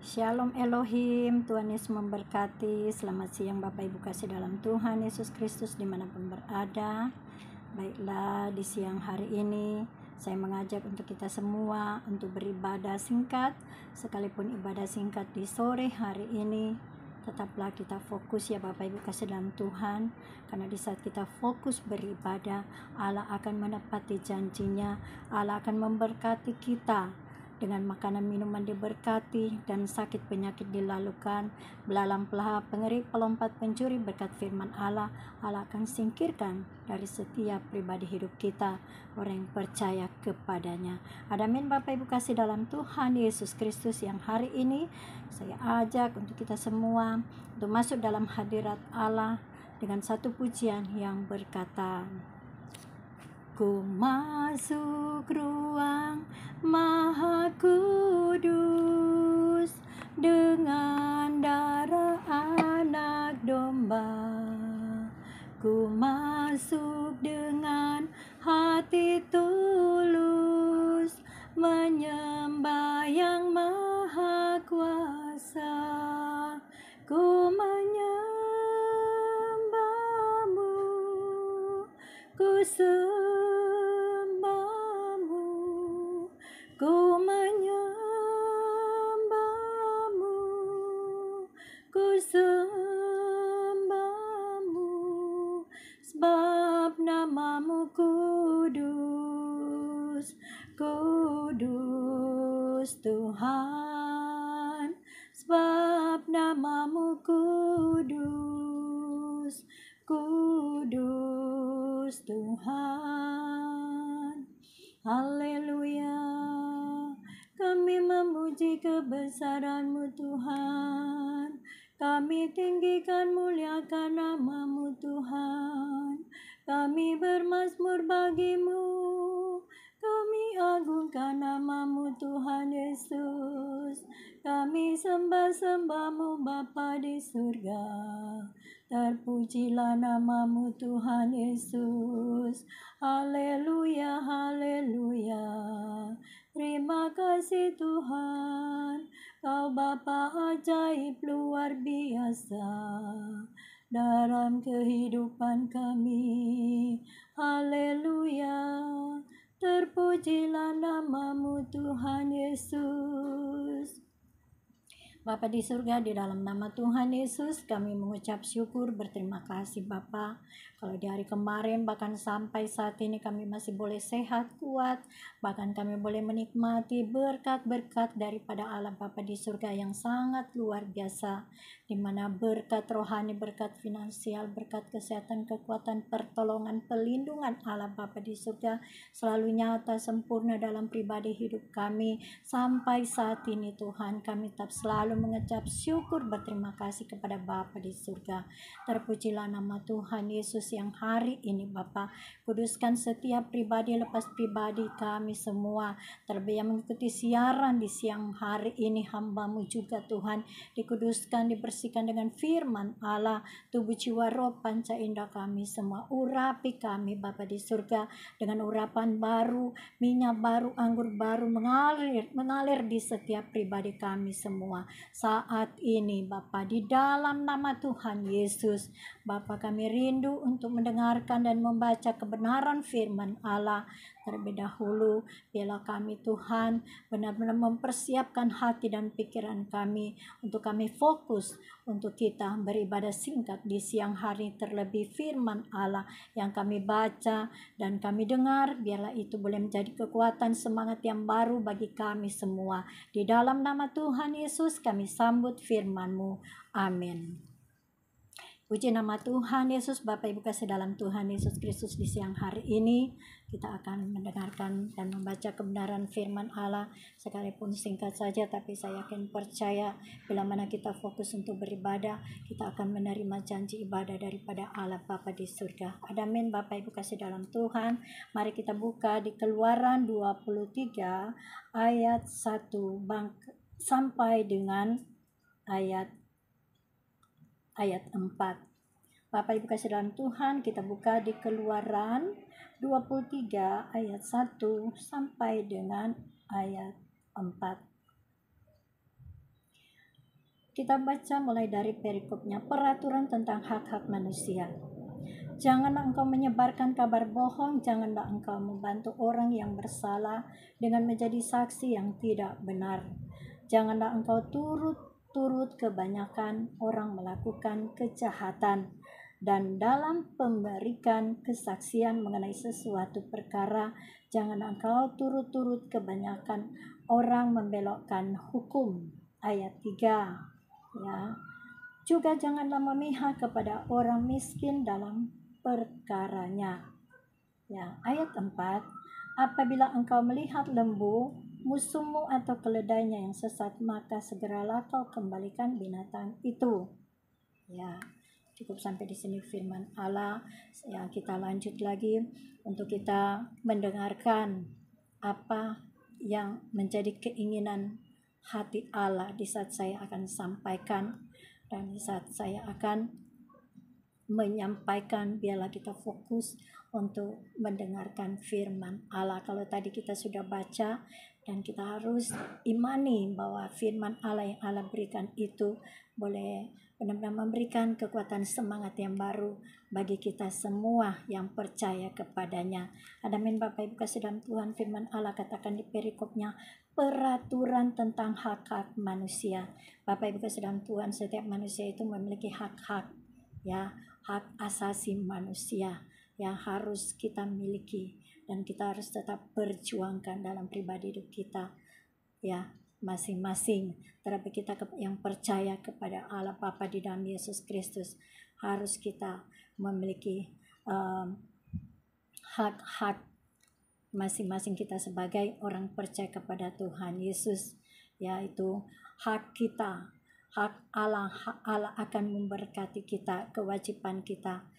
Shalom Elohim, Tuhan Yesus memberkati. Selamat siang Bapak Ibu kasih dalam Tuhan Yesus Kristus dimanapun berada. Baiklah, di siang hari ini saya mengajak untuk kita semua untuk beribadah singkat. Sekalipun ibadah singkat di sore hari ini, tetaplah kita fokus ya Bapak Ibu kasih dalam Tuhan. Karena di saat kita fokus beribadah, Allah akan menepati janjinya. Allah akan memberkati kita dengan makanan minuman diberkati dan sakit penyakit dilalukan, belalang pelahap, pengeri, pelompat, pencuri. Berkat firman Allah, Allah akan singkirkan dari setiap pribadi hidup kita, orang yang percaya kepadanya. Amin Bapak Ibu kasih dalam Tuhan Yesus Kristus, yang hari ini saya ajak untuk kita semua untuk masuk dalam hadirat Allah dengan satu pujian yang berkata, Ku masuk ruang Maha Kudus dengan darah anak domba. Ku masuk dengan hati tulus, menyembah yang Maha Kuasa. Ku menyembahmu, ku sembahmu, ku menyembahmu, ku sembahmu, sebab namamu kudus, kudus Tuhan, sebab namamu kudus, kudus Tuhan. Haleluya, kami memuji kebesaran-Mu Tuhan. Kami tinggikan muliakan nama-Mu Tuhan. Kami bermazmur bagi-Mu. Kami agungkan nama-Mu Tuhan Yesus. Kami sembah-sembah-Mu Bapa di surga. Terpujilah nama-Mu Tuhan Yesus. Haleluya, haleluya. Terima kasih Tuhan, Kau Bapa ajaib luar biasa dalam kehidupan kami. Haleluya, terpujilah nama-Mu Tuhan Yesus. Bapa di surga, di dalam nama Tuhan Yesus kami mengucap syukur, berterima kasih Bapa. Kalau di hari kemarin bahkan sampai saat ini kami masih boleh sehat, kuat, bahkan kami boleh menikmati berkat-berkat daripada Allah Bapa di surga yang sangat luar biasa, di mana berkat rohani, berkat finansial, berkat kesehatan, kekuatan, pertolongan, pelindungan Allah Bapa di surga selalu nyata sempurna dalam pribadi hidup kami sampai saat ini. Tuhan, kami tetap selalu mengucap syukur, berterima kasih kepada Bapa di surga. Terpujilah nama Tuhan Yesus yang hari ini Bapa. Kuduskan setiap pribadi lepas pribadi kami semua, terlebih yang mengikuti siaran di siang hari ini, hamba-Mu juga Tuhan, dikuduskan, dibersihkan dengan firman Allah, tubuh jiwa roh panca indah kami semua. Urapi kami Bapa di surga dengan urapan baru, minyak baru, anggur baru mengalir di setiap pribadi kami semua saat ini Bapa, di dalam nama Tuhan Yesus. Bapa, kami rindu untuk mendengarkan dan membaca kebenaran firman Allah. Terlebih dahulu biarlah kami Tuhan benar-benar mempersiapkan hati dan pikiran kami untuk kami fokus untuk kita beribadah singkat di siang hari. Terlebih firman Allah yang kami baca dan kami dengar, biarlah itu boleh menjadi kekuatan, semangat yang baru bagi kami semua. Di dalam nama Tuhan Yesus kami sambut firman-Mu. Amin. Puji nama Tuhan Yesus. Bapak Ibu kasih dalam Tuhan Yesus Kristus, di siang hari ini kita akan mendengarkan dan membaca kebenaran firman Allah, sekalipun singkat saja, tapi saya yakin percaya bila mana kita fokus untuk beribadah, kita akan menerima janji ibadah daripada Allah Bapa di surga. Amin Bapak Ibu kasih dalam Tuhan. Mari kita buka di Keluaran 23 ayat 1 sampai dengan ayat 4. Bapak Ibu kasih dalam Tuhan, kita buka di Keluaran 23 ayat 1 sampai dengan ayat 4. kita baca mulai dari perikopnya, peraturan tentang hak-hak manusia. Janganlah engkau menyebarkan kabar bohong, janganlah engkau membantu orang yang bersalah dengan menjadi saksi yang tidak benar. Janganlah engkau turut kebanyakan orang melakukan kejahatan, dan dalam memberikan kesaksian mengenai sesuatu perkara, janganlah engkau turut kebanyakan orang membelokkan hukum. Ayat 3, ya. Juga janganlah memihak kepada orang miskin dalam perkaranya. Ya, ayat 4, apabila engkau melihat lembu, musuhmu atau keledainya yang sesat, maka segeralah kau kembalikan binatang itu. Ya, cukup sampai di sini firman Allah. Ya, kita lanjut lagi untuk kita mendengarkan apa yang menjadi keinginan hati Allah di saat saya akan sampaikan, dan di saat saya akan menyampaikan. Biarlah kita fokus untuk mendengarkan firman Allah. Kalau tadi kita sudah baca, dan kita harus imani bahwa firman Allah yang Allah berikan itu boleh benar-benar memberikan kekuatan semangat yang baru bagi kita semua yang percaya kepadanya. Amin. Bapak Ibu kasih dalam Tuhan, firman Allah katakan di perikopnya, peraturan tentang hak-hak manusia. Bapak Ibu kasih dalam Tuhan, setiap manusia itu memiliki hak-hak, ya, hak asasi manusia yang harus kita miliki, dan kita harus tetap perjuangkan dalam pribadi hidup kita, ya, masing-masing. Terlebih kita yang percaya kepada Allah Bapa di dalam Yesus Kristus, harus kita memiliki hak-hak masing-masing kita sebagai orang percaya kepada Tuhan Yesus, yaitu hak kita, hak Allah. Allah akan memberkati kita, kewajiban kita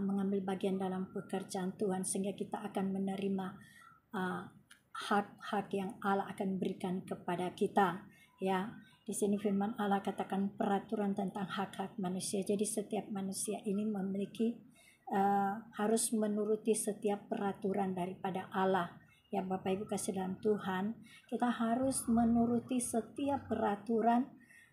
mengambil bagian dalam pekerjaan Tuhan, sehingga kita akan menerima hak-hak yang Allah akan berikan kepada kita. Ya, di sini firman Allah katakan peraturan tentang hak-hak manusia. Jadi setiap manusia ini memiliki harus menuruti setiap peraturan daripada Allah. Ya, Bapak Ibu kasih dalam Tuhan, kita harus menuruti setiap peraturan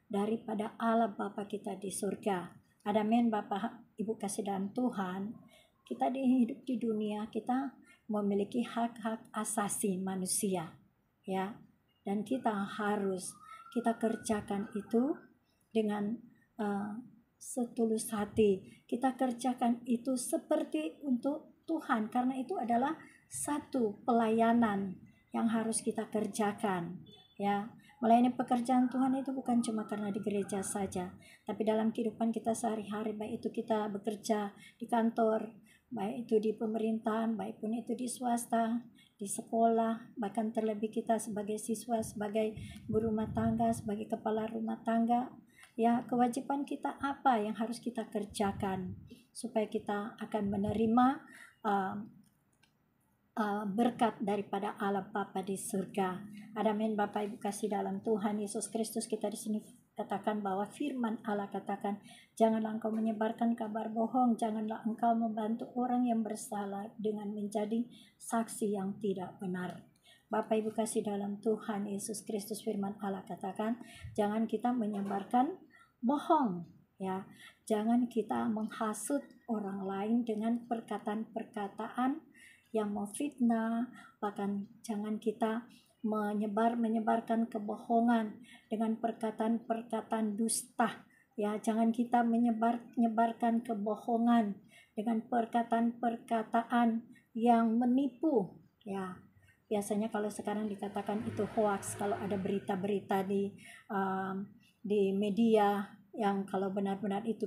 daripada Allah Bapa kita di surga. Amin. Bapak Ibu kasih dalam Tuhan, kita hidup di dunia, kita memiliki hak-hak asasi manusia, ya, dan kita harus kerjakan itu dengan setulus hati. Kita kerjakan itu seperti untuk Tuhan, karena itu adalah satu pelayanan yang harus kita kerjakan, ya. Melayani pekerjaan Tuhan itu bukan cuma karena di gereja saja, tapi dalam kehidupan kita sehari-hari, baik itu kita bekerja di kantor, baik itu di pemerintahan, baik pun itu di swasta, di sekolah, bahkan terlebih kita sebagai siswa, sebagai ibu rumah tangga, sebagai kepala rumah tangga, ya, kewajiban kita apa yang harus kita kerjakan supaya kita akan menerima berkat daripada Allah Bapa di surga. Amin. Bapak Ibu kasih dalam Tuhan Yesus Kristus, kita di sini katakan bahwa firman Allah katakan, janganlah engkau menyebarkan kabar bohong, janganlah engkau membantu orang yang bersalah dengan menjadi saksi yang tidak benar. Bapak Ibu kasih dalam Tuhan Yesus Kristus, firman Allah katakan, jangan kita menyebarkan bohong, ya. Jangan kita menghasut orang lain dengan perkataan-perkataan yang memfitnah, bahkan jangan kita menyebarkan kebohongan dengan perkataan-perkataan dusta, ya. Jangan kita menyebarkan kebohongan dengan perkataan-perkataan yang menipu, ya. Biasanya kalau sekarang dikatakan itu hoax, kalau ada berita-berita di media yang kalau benar-benar itu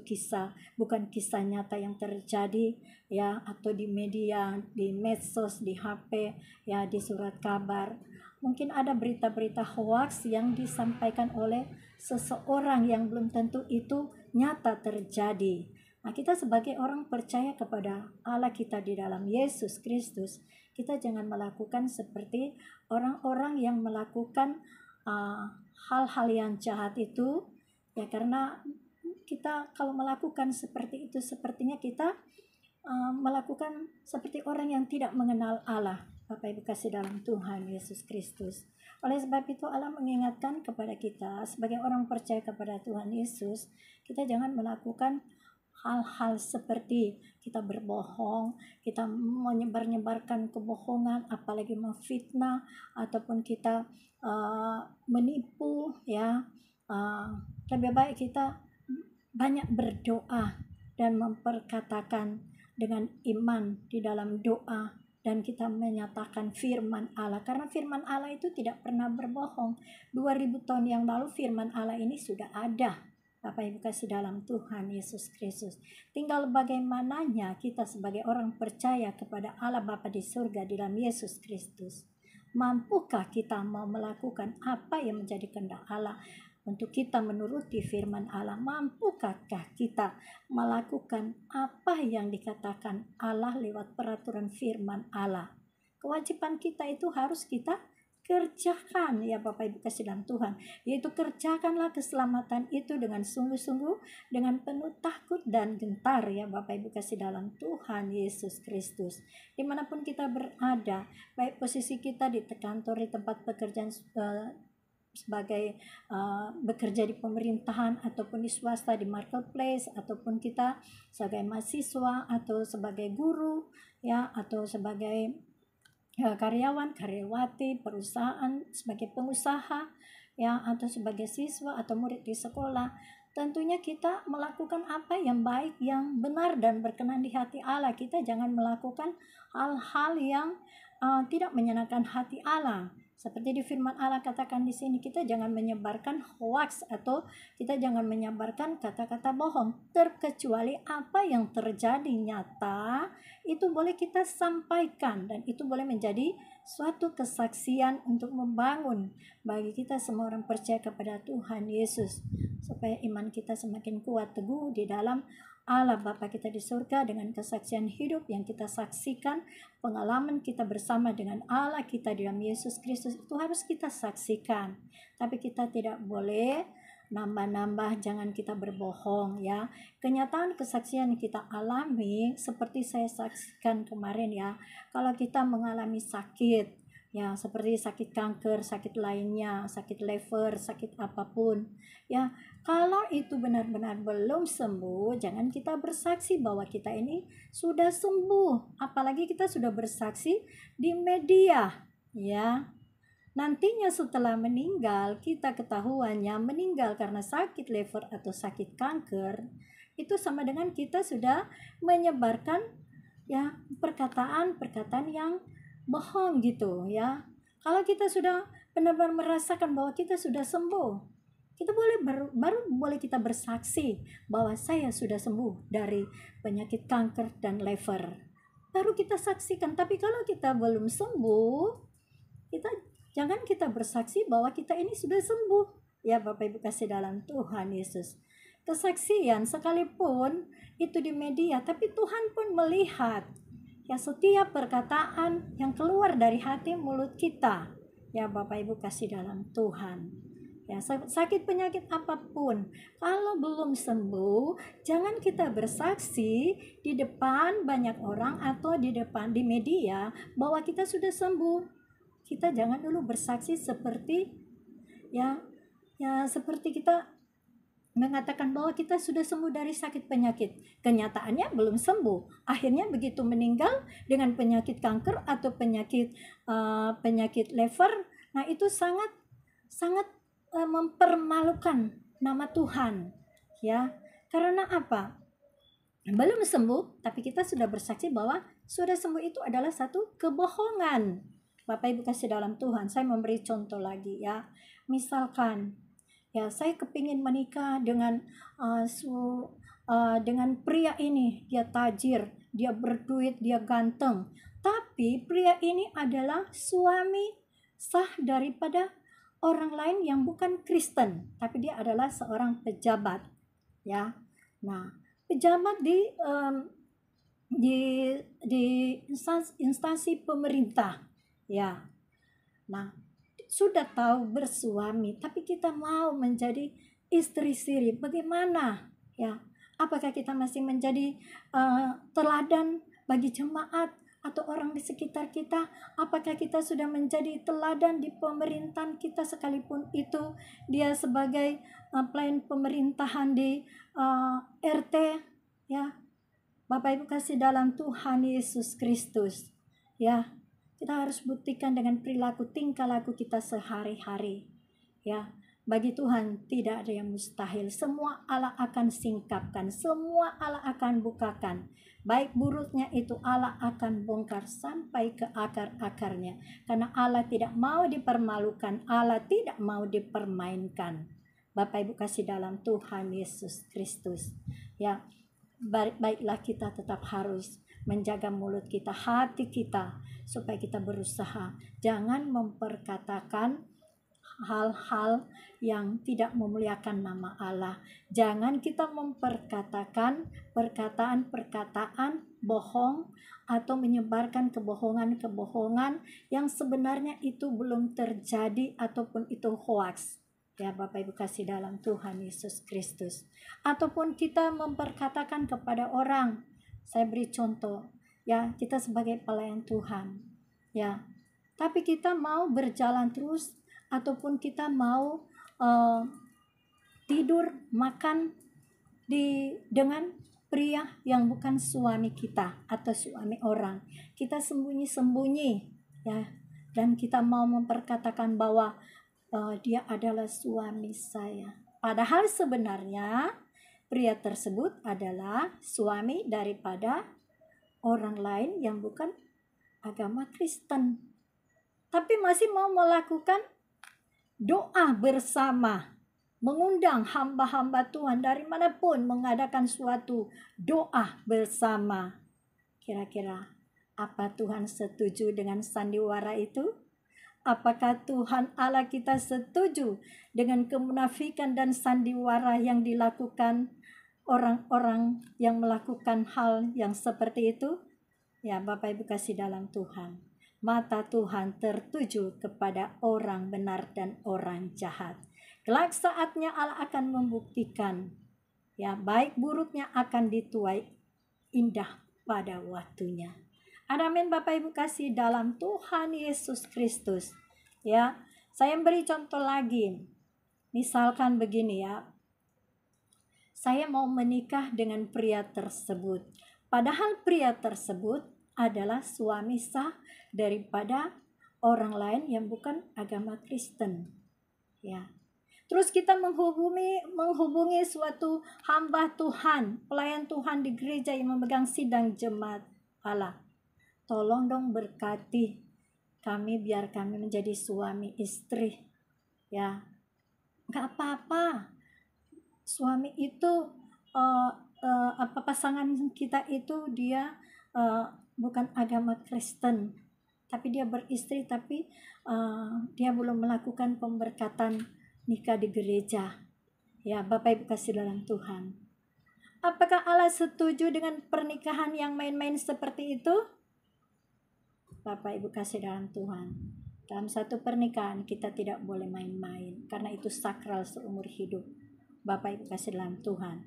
bukan kisah nyata yang terjadi, ya, atau di media, di medsos, di HP, ya, di surat kabar. Mungkin ada berita-berita hoax yang disampaikan oleh seseorang yang belum tentu itu nyata terjadi. Nah, kita sebagai orang percaya kepada Allah kita di dalam Yesus Kristus, kita jangan melakukan seperti orang-orang yang melakukan hal-hal yang jahat itu, ya, karena kita kalau melakukan seperti itu, sepertinya kita melakukan seperti orang yang tidak mengenal Allah. Bapak Ibu kasih dalam Tuhan Yesus Kristus, Oleh sebab itu Allah mengingatkan kepada kita sebagai orang percaya kepada Tuhan Yesus, kita jangan melakukan hal-hal seperti kita berbohong, kita menyebar-nyebarkan kebohongan, apalagi memfitnah, ataupun kita menipu, ya. Lebih baik kita banyak berdoa dan memperkatakan dengan iman di dalam doa, dan kita menyatakan firman Allah, karena firman Allah itu tidak pernah berbohong. 2000 tahun yang lalu firman Allah ini sudah ada, Bapak Ibu kasih dalam Tuhan Yesus Kristus. Tinggal bagaimananya kita sebagai orang percaya kepada Allah Bapa di surga di dalam Yesus Kristus. Mampukah kita mau melakukan apa yang menjadi kehendak Allah untuk kita menuruti firman Allah? Mampukah kita melakukan apa yang dikatakan Allah lewat peraturan firman Allah? Kewajiban kita itu harus kita kerjakan, ya Bapak Ibu kasih dalam Tuhan, yaitu kerjakanlah keselamatan itu dengan sungguh-sungguh, dengan penuh takut dan gentar, ya Bapak Ibu kasih dalam Tuhan Yesus Kristus. Dimanapun kita berada, baik posisi kita di kantor, di tempat pekerjaan, sebagai bekerja di pemerintahan ataupun di swasta, di marketplace, ataupun kita sebagai mahasiswa atau sebagai guru, ya, atau sebagai karyawan, karyawati, perusahaan, sebagai pengusaha, ya, atau sebagai siswa atau murid di sekolah. Tentunya kita melakukan apa yang baik, yang benar dan berkenan di hati Allah. Kita jangan melakukan hal-hal yang tidak menyenangkan hati Allah. Seperti di firman Allah katakan di sini, kita jangan menyebarkan hoax atau kita jangan menyebarkan kata-kata bohong, terkecuali apa yang terjadi nyata itu boleh kita sampaikan, dan itu boleh menjadi suatu kesaksian untuk membangun bagi kita semua orang percaya kepada Tuhan Yesus, supaya iman kita semakin kuat teguh di dalam Allah Bapa kita di surga, dengan kesaksian hidup yang kita saksikan, pengalaman kita bersama dengan Allah kita di dalam Yesus Kristus itu harus kita saksikan. Tapi kita tidak boleh nambah-nambah, jangan kita berbohong, ya. Kenyataan kesaksian yang kita alami seperti saya saksikan kemarin, ya. Kalau kita mengalami sakit, ya, seperti sakit kanker, sakit lainnya, sakit liver, sakit apapun, ya, kalau itu benar-benar belum sembuh, jangan kita bersaksi bahwa kita ini sudah sembuh. Apalagi kita sudah bersaksi di media, ya. Nantinya setelah meninggal, kita ketahuannya meninggal karena sakit liver atau sakit kanker, itu sama dengan kita sudah menyebarkan, ya, perkataan-perkataan yang bohong gitu, ya. Kalau kita sudah benar-benar merasakan bahwa kita sudah sembuh, kita baru boleh kita bersaksi bahwa saya sudah sembuh dari penyakit kanker dan liver. Baru kita saksikan. Tapi kalau kita belum sembuh, jangan kita bersaksi bahwa kita ini sudah sembuh, ya Bapak Ibu kasih dalam Tuhan Yesus. Kesaksian sekalipun itu di media, tapi Tuhan pun melihat, ya, setiap perkataan yang keluar dari hati mulut kita, ya Bapak Ibu kasih dalam Tuhan. Ya, sakit penyakit apapun, kalau belum sembuh, jangan kita bersaksi di depan banyak orang atau di media bahwa kita sudah sembuh. Kita jangan dulu bersaksi seperti, ya seperti kita mengatakan bahwa kita sudah sembuh dari sakit penyakit. Kenyataannya belum sembuh. Akhirnya begitu meninggal dengan penyakit kanker atau penyakit liver, nah itu sangat mempermalukan nama Tuhan, ya. Karena apa? Belum sembuh, tapi kita sudah bersaksi bahwa sudah sembuh. Itu adalah satu kebohongan. Bapak Ibu kasih dalam Tuhan, saya memberi contoh lagi, ya. Misalkan, ya, saya kepingin menikah dengan pria ini, dia tajir, dia berduit, dia ganteng, tapi pria ini adalah suami sah daripada orang lain yang bukan Kristen, tapi dia adalah seorang pejabat, ya. Nah, pejabat di instansi pemerintah, ya. Nah, sudah tahu bersuami, tapi kita mau menjadi istri siri, bagaimana, ya? Apakah kita masih menjadi teladan bagi jemaat atau orang di sekitar kita? Apakah kita sudah menjadi teladan di pemerintahan kita, sekalipun itu dia sebagai pelayan pemerintahan di RT, ya. Bapak Ibu kasih dalam Tuhan Yesus Kristus, ya. Kita harus buktikan dengan perilaku tingkah laku kita sehari-hari, ya. Bagi Tuhan tidak ada yang mustahil. Semua Allah akan singkapkan, semua Allah akan bukakan. Baik buruknya itu Allah akan bongkar sampai ke akar-akarnya. Karena Allah tidak mau dipermalukan, Allah tidak mau dipermainkan. Bapak Ibu kasih dalam Tuhan Yesus Kristus, ya. Baiklah kita tetap harus menjaga mulut kita, hati kita, supaya kita berusaha jangan memperkatakan hal-hal yang tidak memuliakan nama Allah. Jangan kita memperkatakan perkataan-perkataan bohong atau menyebarkan kebohongan-kebohongan yang sebenarnya itu belum terjadi ataupun itu hoax. Ya Bapak Ibu kasih dalam Tuhan Yesus Kristus. Ataupun kita memperkatakan kepada orang, saya beri contoh, ya, kita sebagai pelayan Tuhan, ya, tapi kita mau berjalan terus, ataupun kita mau tidur, makan dengan pria yang bukan suami kita atau suami orang. Kita sembunyi-sembunyi, ya, dan kita mau memperkatakan bahwa dia adalah suami saya. Padahal sebenarnya pria tersebut adalah suami daripada orang lain yang bukan agama Kristen. Tapi masih mau melakukan doa bersama, mengundang hamba-hamba Tuhan dari manapun mengadakan suatu doa bersama. Kira-kira apa Tuhan setuju dengan sandiwara itu? Apakah Tuhan Allah kita setuju dengan kemunafikan dan sandiwara yang dilakukan orang-orang yang melakukan hal yang seperti itu? Ya Bapak Ibu kasih dalam Tuhan, mata Tuhan tertuju kepada orang benar dan orang jahat. Kelak saatnya Allah akan membuktikan, ya, baik buruknya akan dituai indah pada waktunya. Amin Bapak Ibu kasih dalam Tuhan Yesus Kristus, ya. Saya beri contoh lagi. Misalkan begini, ya. Saya mau menikah dengan pria tersebut. Padahal pria tersebut adalah suami sah daripada orang lain yang bukan agama Kristen, ya. Terus kita menghubungi suatu hamba Tuhan, pelayan Tuhan di gereja yang memegang sidang jemaat Allah. Tolong dong berkati kami biar kami menjadi suami istri, ya. Gak apa-apa. Suami itu pasangan kita itu dia bukan agama Kristen, tapi dia beristri, tapi dia belum melakukan pemberkatan nikah di gereja. Ya Bapak Ibu kasih dalam Tuhan, apakah Allah setuju dengan pernikahan yang main-main seperti itu? Bapak Ibu kasih dalam Tuhan, dalam satu pernikahan kita tidak boleh main-main, karena itu sakral seumur hidup. Bapak Ibu kasih dalam Tuhan,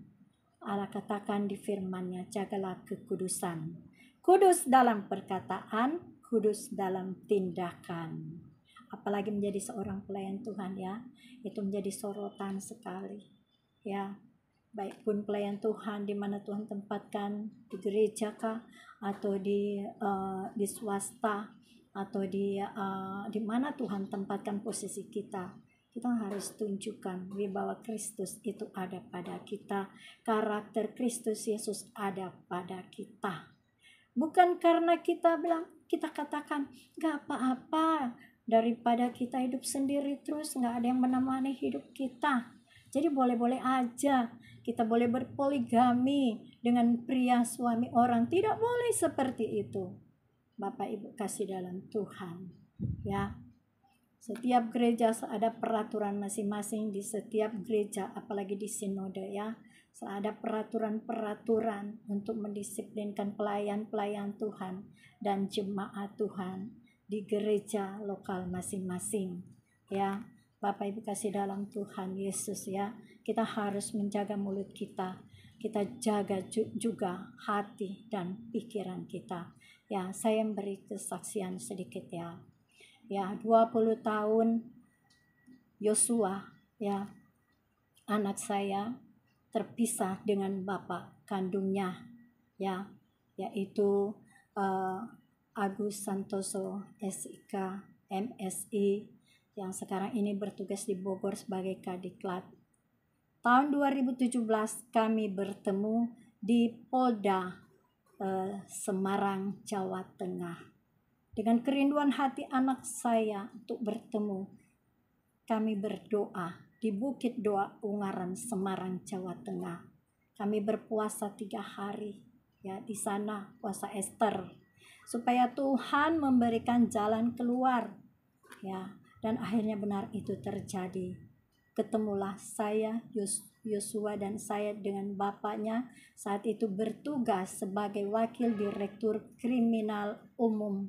Allah katakan di firman-Nya, jagalah kekudusan. Kudus dalam perkataan, kudus dalam tindakan. Apalagi menjadi seorang pelayan Tuhan, ya, itu menjadi sorotan sekali, ya. Baik pun pelayan Tuhan di mana Tuhan tempatkan, di gereja kah, atau di swasta, atau di mana Tuhan tempatkan posisi kita, kita harus tunjukkan wibawa Kristus itu ada pada kita, karakter Kristus Yesus ada pada kita. Bukan karena kita katakan gak apa-apa, daripada kita hidup sendiri terus gak ada yang menemani hidup kita. Jadi boleh-boleh aja kita boleh berpoligami dengan pria suami orang. Tidak boleh seperti itu. Bapak Ibu kasih dalam Tuhan, ya. Setiap gereja ada peraturan masing-masing di setiap gereja, apalagi di sinode, ya. Ada peraturan-peraturan untuk mendisiplinkan pelayan-pelayan Tuhan dan jemaat Tuhan di gereja lokal masing-masing, ya. Bapak Ibu kasih dalam Tuhan Yesus, ya. Kita harus menjaga mulut kita. Kita jaga juga hati dan pikiran kita. Ya, saya beri kesaksian sedikit ya. Ya, 20 tahun Yosua, ya, anak saya terpisah dengan bapak kandungnya, ya, yaitu Agus Santoso SIK MSI yang sekarang ini bertugas di Bogor sebagai Kadiklat. Tahun 2017 kami bertemu di Polda Semarang, Jawa Tengah. Dengan kerinduan hati anak saya untuk bertemu, kami berdoa di Bukit Doa Ungaran, Semarang, Jawa Tengah. Kami berpuasa 3 hari, ya, di sana puasa Ester, supaya Tuhan memberikan jalan keluar, ya, dan akhirnya benar itu terjadi. Ketemulah saya, Yosua dan saya dengan bapaknya saat itu bertugas sebagai Wakil Direktur Kriminal Umum,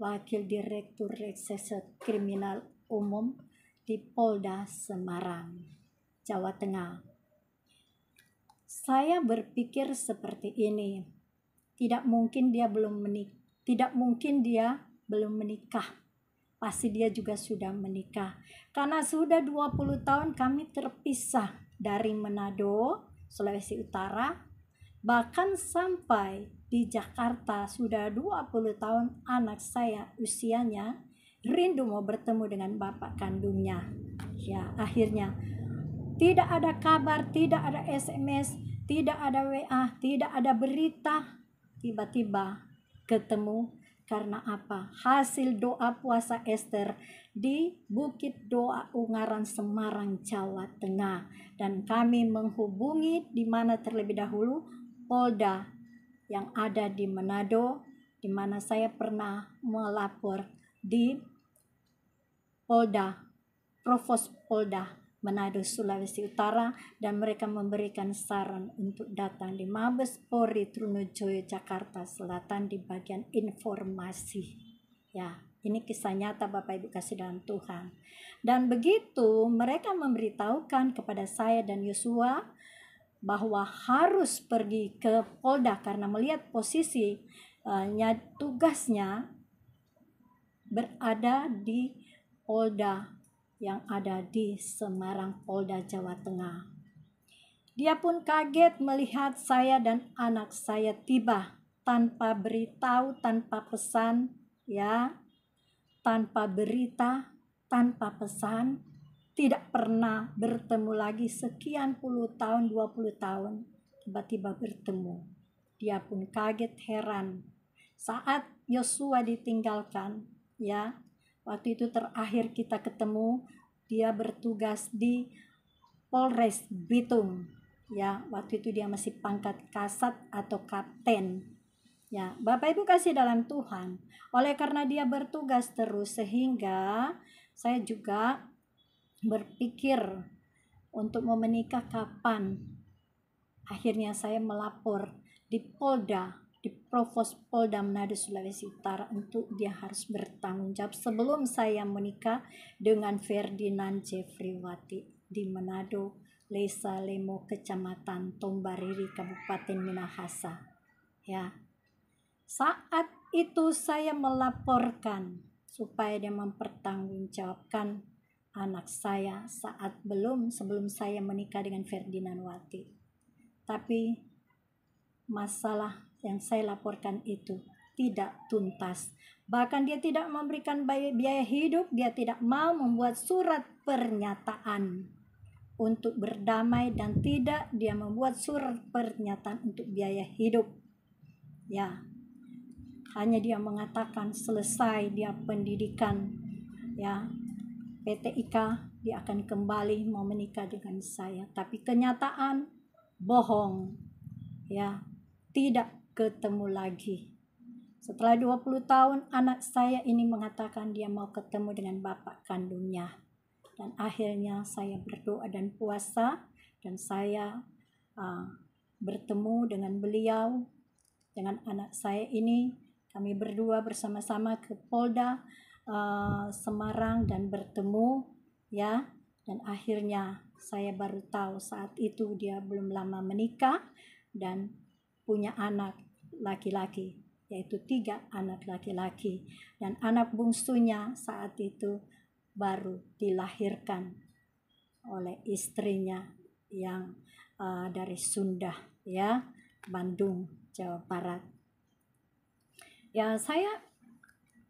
Wakil Direktur Reserse Kriminal Umum di Polda Semarang, Jawa Tengah. Saya berpikir seperti ini, tidak mungkin dia belum menikah. Pasti dia juga sudah menikah. Karena sudah 20 tahun kami terpisah dari Manado, Sulawesi Utara. Bahkan sampai di Jakarta sudah 20 tahun anak saya usianya rindu mau bertemu dengan bapak kandungnya. Ya, akhirnya tidak ada kabar, tidak ada SMS, tidak ada WA, tidak ada berita. Tiba-tiba ketemu. Karena apa? Hasil doa puasa Ester di Bukit Doa Ungaran, Semarang, Jawa Tengah. Dan kami menghubungi di mana terlebih dahulu Polda yang ada di Manado, di mana saya pernah melapor di Polda, Provos Polda Manado, Sulawesi Utara, dan mereka memberikan saran untuk datang di Mabes Polri Trunojoyo, Jakarta Selatan di bagian informasi. Ya, ini kisah nyata Bapak Ibu kasih dalam Tuhan. Dan begitu mereka memberitahukan kepada saya dan Yosua bahwa harus pergi ke Polda karena melihat posisi tugasnya berada di Polda yang ada di Semarang, Polda Jawa Tengah. Dia pun kaget melihat saya dan anak saya tiba tanpa beritahu, tanpa pesan, ya, tanpa berita, tanpa pesan, tidak pernah bertemu lagi sekian puluh tahun, 20 tahun, tiba-tiba bertemu. Dia pun kaget, heran. Saat Yosua ditinggalkan, ya, waktu itu terakhir kita ketemu, dia bertugas di Polres Bitung. Ya, waktu itu dia masih pangkat kasat atau kapten. Ya, Bapak Ibu kasih dalam Tuhan. Oleh karena dia bertugas terus sehingga saya juga berpikir untuk mau menikah kapan. Akhirnya saya melapor di Polda, di Provos Polda Manado, Sulawesi Utara untuk dia harus bertanggung jawab sebelum saya menikah dengan Ferdinand Jeffrey-Wati di Manado, Lesa Lemo, Kecamatan Tombariri, Kabupaten Minahasa. Ya, saat itu saya melaporkan supaya dia mempertanggungjawabkan anak saya sebelum saya menikah dengan Ferdinand Wati. Tapi masalah yang saya laporkan itu tidak tuntas. Bahkan dia tidak memberikan biaya hidup, dia tidak mau membuat surat pernyataan untuk berdamai, dan tidak dia membuat surat pernyataan untuk biaya hidup. Ya, hanya dia mengatakan selesai dia pendidikan, ya, PTIK, dia akan kembali mau menikah dengan saya. Tapi kenyataan bohong, ya, tidak ketemu lagi. Setelah 20 tahun anak saya ini mengatakan dia mau ketemu dengan bapak kandungnya. Dan akhirnya saya berdoa dan puasa, dan saya bertemu dengan beliau, dengan anak saya ini. Kami berdua bersama-sama ke Polda Semarang dan bertemu, ya. Dan akhirnya saya baru tahu saat itu dia belum lama menikah dan punya anak laki-laki. yaitu 3 anak laki-laki, dan anak bungsunya saat itu baru dilahirkan oleh istrinya yang dari Sunda, ya, Bandung, Jawa Barat. Ya, saya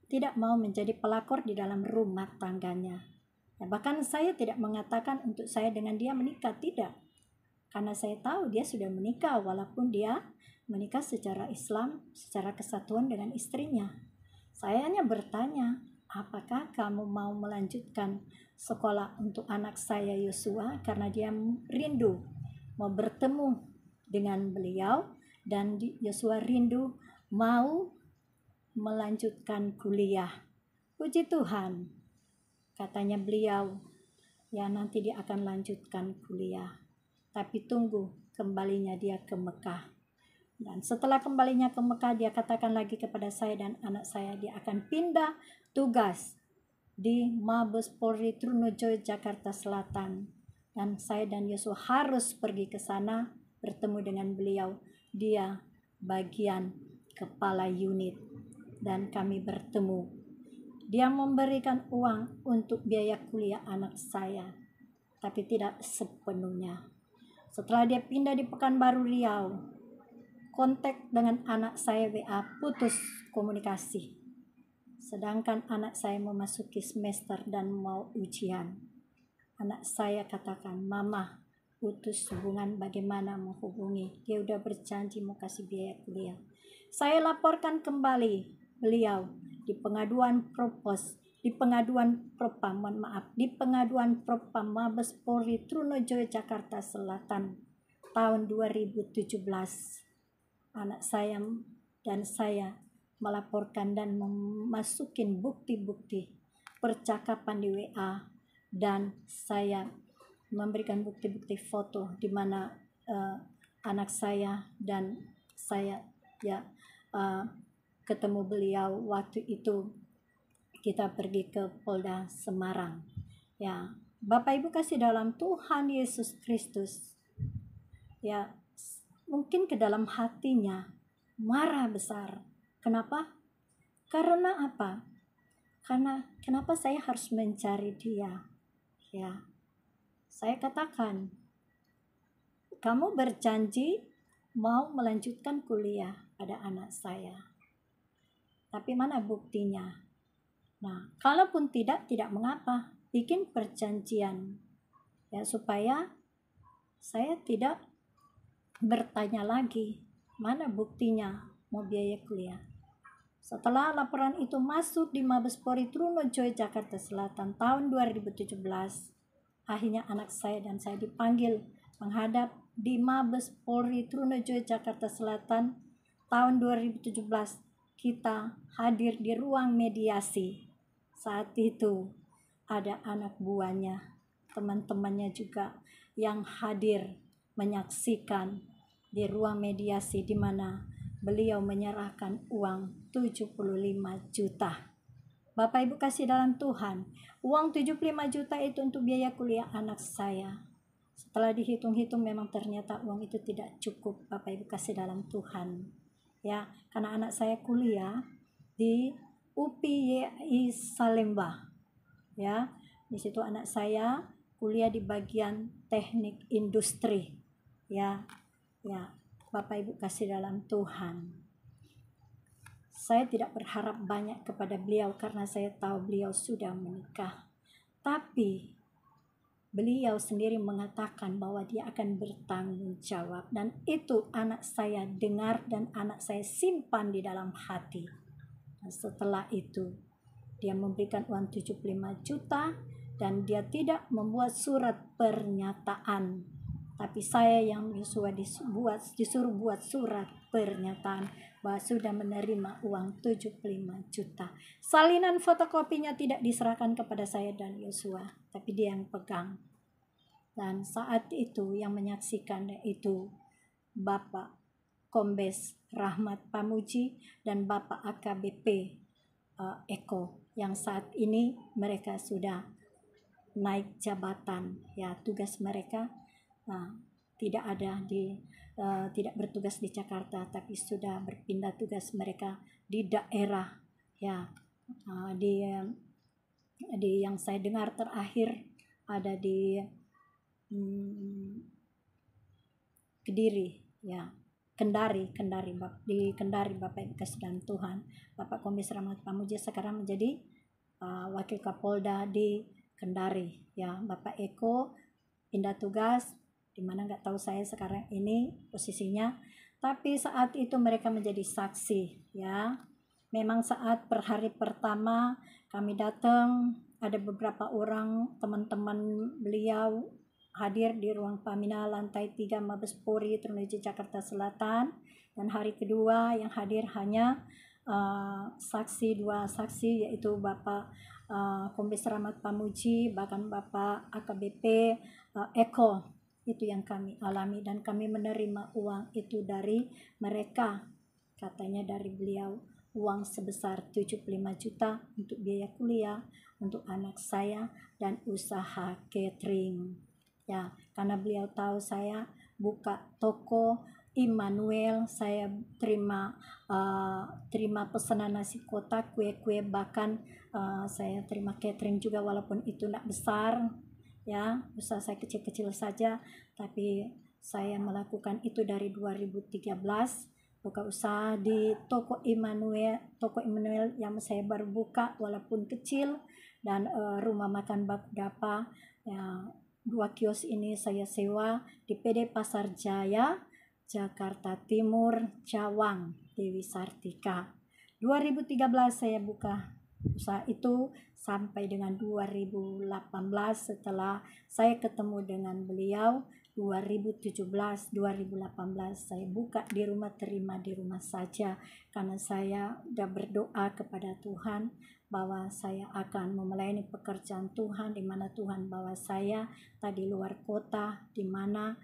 tidak mau menjadi pelakor di dalam rumah tangganya. Ya, bahkan saya tidak mengatakan untuk saya dengan dia menikah, tidak. Karena saya tahu dia sudah menikah, walaupun dia menikah secara Islam, secara kesatuan dengan istrinya. Saya hanya bertanya, apakah kamu mau melanjutkan sekolah untuk anak saya Yosua, karena dia rindu mau bertemu dengan beliau, dan Yosua rindu mau melanjutkan kuliah. Puji Tuhan, katanya beliau, ya nanti dia akan lanjutkan kuliah, tapi tunggu kembalinya dia ke Mekah. Dan setelah kembalinya ke Mekah, dia katakan lagi kepada saya dan anak saya, dia akan pindah tugas di Mabes Polri Trunojoyo, Jakarta Selatan. Dan saya dan Yosua harus pergi ke sana bertemu dengan beliau. Dia bagian kepala unit dan kami bertemu. Dia memberikan uang untuk biaya kuliah anak saya, tapi tidak sepenuhnya. Setelah dia pindah di Pekanbaru Riau, kontak dengan anak saya WA, putus komunikasi. Sedangkan anak saya memasuki semester dan mau ujian. Anak saya katakan, mama putus hubungan, bagaimana menghubungi? Dia udah berjanji mau kasih biaya kuliah. Saya laporkan kembali beliau di pengaduan propos, di pengaduan propam, di pengaduan propam Mabes Polri Trunojoyo, Jakarta Selatan tahun 2017. Anak saya dan saya melaporkan dan memasukin bukti-bukti percakapan di WA, dan saya memberikan bukti-bukti foto di mana anak saya dan saya ketemu beliau waktu itu. Kita pergi ke Polda Semarang. Ya, Bapak Ibu kasih dalam Tuhan Yesus Kristus, ya, mungkin ke dalam hatinya marah besar. Kenapa? Karena apa? Karena kenapa saya harus mencari dia? Ya, saya katakan, kamu berjanji mau melanjutkan kuliah pada anak saya, tapi mana buktinya? Nah, kalaupun tidak mengapa, bikin perjanjian, ya, supaya saya tidak bertanya lagi, mana buktinya mau biaya kuliah. Setelah laporan itu masuk di Mabes Polri Trunojoyo, Jakarta Selatan tahun 2017, akhirnya anak saya dan saya dipanggil menghadap di Mabes Polri Trunojoyo, Jakarta Selatan tahun 2017. Kita hadir di ruang mediasi. Saat itu ada anak buahnya, teman-temannya juga yang hadir menyaksikan di ruang mediasi, di mana beliau menyerahkan uang 75 juta. Bapak Ibu kasih dalam Tuhan, uang 75 juta itu untuk biaya kuliah anak saya. Setelah dihitung-hitung memang ternyata uang itu tidak cukup, Bapak Ibu kasih dalam Tuhan. Ya, karena anak saya kuliah di UPI Salemba. Ya, di situ anak saya kuliah di bagian teknik industri. Ya, Bapak Ibu kasih dalam Tuhan. Saya tidak berharap banyak kepada beliau karena saya tahu beliau sudah menikah. Tapi beliau sendiri mengatakan bahwa dia akan bertanggung jawab, dan itu anak saya dengar dan anak saya simpan di dalam hati. Dan setelah itu dia memberikan uang 75 juta dan dia tidak membuat surat pernyataan, tapi saya yang disuruh buat surat pernyataan bahwa sudah menerima uang 75 juta. Salinan fotokopinya tidak diserahkan kepada saya dan Yosua, tapi dia yang pegang. Dan saat itu yang menyaksikan yaitu Bapak Kombes Rahmat Pamuji dan Bapak AKBP Eko, yang saat ini mereka sudah naik jabatan, ya, tugas mereka tidak bertugas di Jakarta, tapi sudah berpindah tugas mereka di daerah ya. Di yang saya dengar terakhir ada di Kediri ya, Kendari di Kendari. Bapak Ibu kasih dalam Tuhan, Bapak Kombes Rahmat Pamuji sekarang menjadi Wakil Kapolda di Kendari ya. Bapak Eko pindah tugas di mana nggak tahu saya sekarang ini posisinya, tapi saat itu mereka menjadi saksi ya. Memang saat per hari pertama kami datang, ada beberapa orang teman-teman beliau hadir di ruang Pamina lantai 3 Mabes Polri Trunojoyo Jakarta Selatan, dan hari kedua yang hadir hanya dua saksi, yaitu Bapak Kombes Rahmat Pamuji, bahkan Bapak AKBP Eko. Itu yang kami alami, dan kami menerima uang itu dari mereka. Katanya dari beliau uang sebesar 75 juta untuk biaya kuliah untuk anak saya dan usaha catering ya, karena beliau tahu saya buka toko Immanuel, saya terima pesanan nasi kotak, kue-kue, bahkan saya terima catering juga, walaupun itu tidak besar ya, usaha saya kecil-kecil saja, tapi saya melakukan itu dari 2013, buka usaha di toko Immanuel yang saya baru buka walaupun kecil, dan rumah makan Bakudapa ya. 2 kios ini saya sewa di PD Pasar Jaya, Jakarta Timur, Cawang, Dewi Sartika. 2013 saya buka usaha itu sampai dengan 2018 setelah saya ketemu dengan beliau. 2017-2018 saya buka di rumah, terima di rumah saja, karena saya sudah berdoa kepada Tuhan bahwa saya akan melayani pekerjaan Tuhan di mana Tuhan bawa saya tadi luar kota, di mana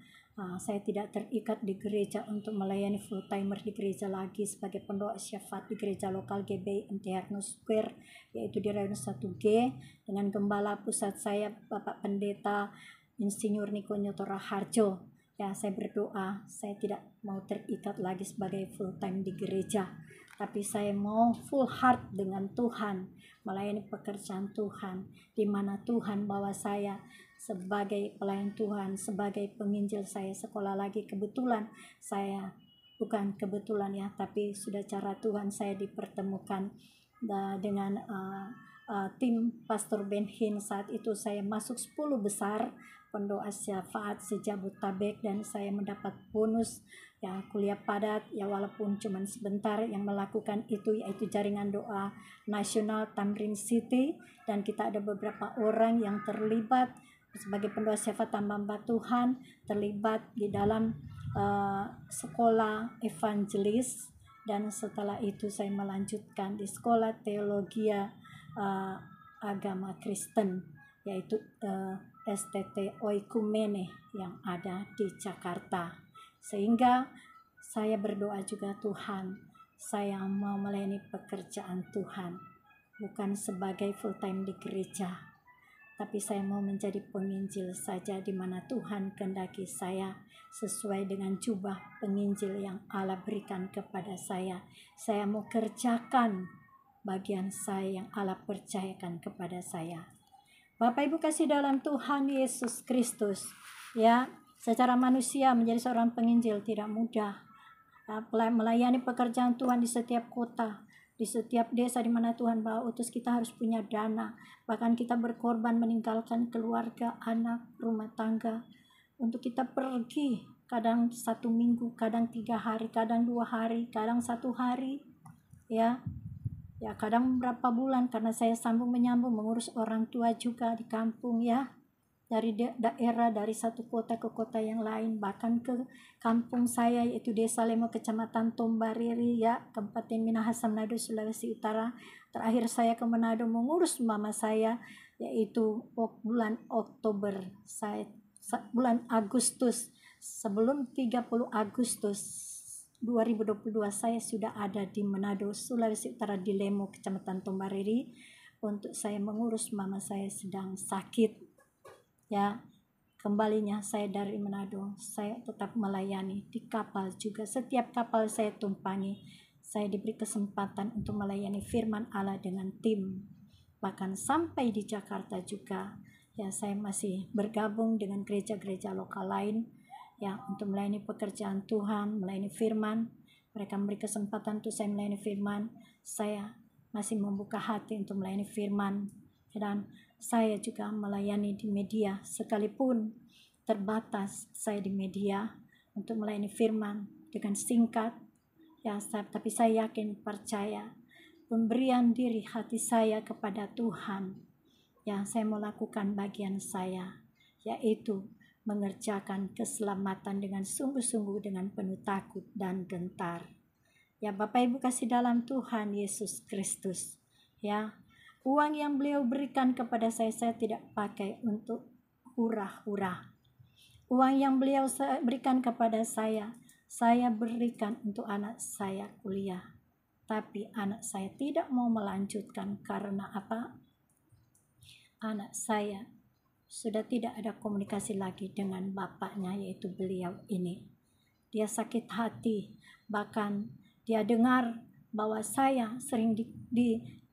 saya tidak terikat di gereja untuk melayani full timer di gereja lagi sebagai pendoa syafaat di gereja lokal GBI MT Harno Square, yaitu di Rayon 1G, dengan gembala pusat saya Bapak Pendeta Insinyur Niko Nyoto Raharjo. Ya, saya berdoa saya tidak mau terikat lagi sebagai full time di gereja, tapi saya mau full heart dengan Tuhan, melayani pekerjaan Tuhan, di mana Tuhan bawa saya sebagai pelayan Tuhan, sebagai penginjil. Saya sekolah lagi, kebetulan saya bukan kebetulan ya, tapi sudah cara Tuhan saya dipertemukan dengan tim Pastor Ben Hin. Saat itu saya masuk 10 besar pendoa syafaat sejabotabek, dan saya mendapat bonus ya, kuliah padat ya, walaupun cuma sebentar yang melakukan itu, yaitu jaringan doa nasional Tamrin City, dan kita ada beberapa orang yang terlibat sebagai pendoa syafaat hamba Tuhan, terlibat di dalam sekolah evangelis, dan setelah itu saya melanjutkan di sekolah teologi agama Kristen, yaitu STT Oikumene yang ada di Jakarta. Sehingga saya berdoa juga, Tuhan, saya mau melayani pekerjaan Tuhan, bukan sebagai full time di gereja, tapi saya mau menjadi penginjil saja, di mana Tuhan kehendaki saya sesuai dengan jubah penginjil yang Allah berikan kepada saya. Saya mau kerjakan bagian saya yang Allah percayakan kepada saya. Bapak Ibu kasih dalam Tuhan Yesus Kristus ya, secara manusia menjadi seorang penginjil tidak mudah. Melayani pekerjaan Tuhan di setiap kota, di setiap desa di mana Tuhan bawa utus, kita harus punya dana. Bahkan kita berkorban meninggalkan keluarga, anak, rumah tangga untuk kita pergi, kadang 1 minggu, kadang 3 hari, kadang 2 hari, kadang 1 hari ya, kadang berapa bulan, karena saya sambung menyambung mengurus orang tua juga di kampung ya, dari daerah, dari satu kota ke kota yang lain, bahkan ke kampung saya yaitu Desa Lemo, Kecamatan Tombariri ya, Kabupaten Minahasa, Manado, Sulawesi Utara. Terakhir saya ke Manado mengurus mama saya, yaitu bulan Oktober, bulan Agustus, sebelum 30 Agustus 2022 saya sudah ada di Manado, Sulawesi Utara, di Lemo, Kecamatan Tombariri, untuk saya mengurus mama saya sedang sakit ya, kembalinya saya dari Manado, saya tetap melayani di kapal juga. Setiap kapal saya tumpangi, saya diberi kesempatan untuk melayani firman Allah dengan tim. Bahkan sampai di Jakarta juga, ya saya masih bergabung dengan gereja-gereja lokal lain, ya untuk melayani pekerjaan Tuhan, melayani firman. Mereka memberi kesempatan untuk saya melayani firman. Saya masih membuka hati untuk melayani firman. Dan saya juga melayani di media, sekalipun terbatas saya di media untuk melayani firman dengan singkat. Ya, tapi saya yakin, percaya, pemberian diri hati saya kepada Tuhan. Ya, saya mau lakukan bagian saya, yaitu mengerjakan keselamatan dengan sungguh-sungguh, dengan penuh takut dan gentar. Ya, Bapak Ibu kasih dalam Tuhan Yesus Kristus, ya, uang yang beliau berikan kepada saya tidak pakai untuk hura-hura. Uang yang beliau berikan kepada saya berikan untuk anak saya kuliah. Tapi anak saya tidak mau melanjutkan karena apa? Anak saya sudah tidak ada komunikasi lagi dengan bapaknya, yaitu beliau ini. Dia sakit hati, bahkan dia dengar bahwa saya sering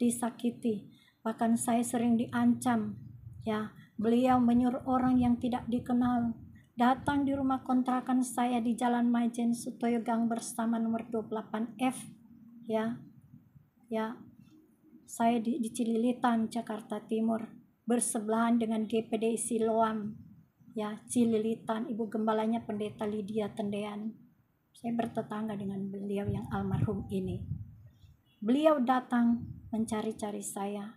disakiti, bahkan saya sering diancam. Ya, beliau menyuruh orang yang tidak dikenal datang di rumah kontrakan saya di Jalan Majen Sutoyo Gang Bersama nomor 28F. Ya, saya di Cililitan, Jakarta Timur, bersebelahan dengan GPD Siloam. Ya, Cililitan, Ibu Gembalanya Pendeta Lydia Tendean. Saya bertetangga dengan beliau yang almarhum ini. Beliau datang mencari-cari saya,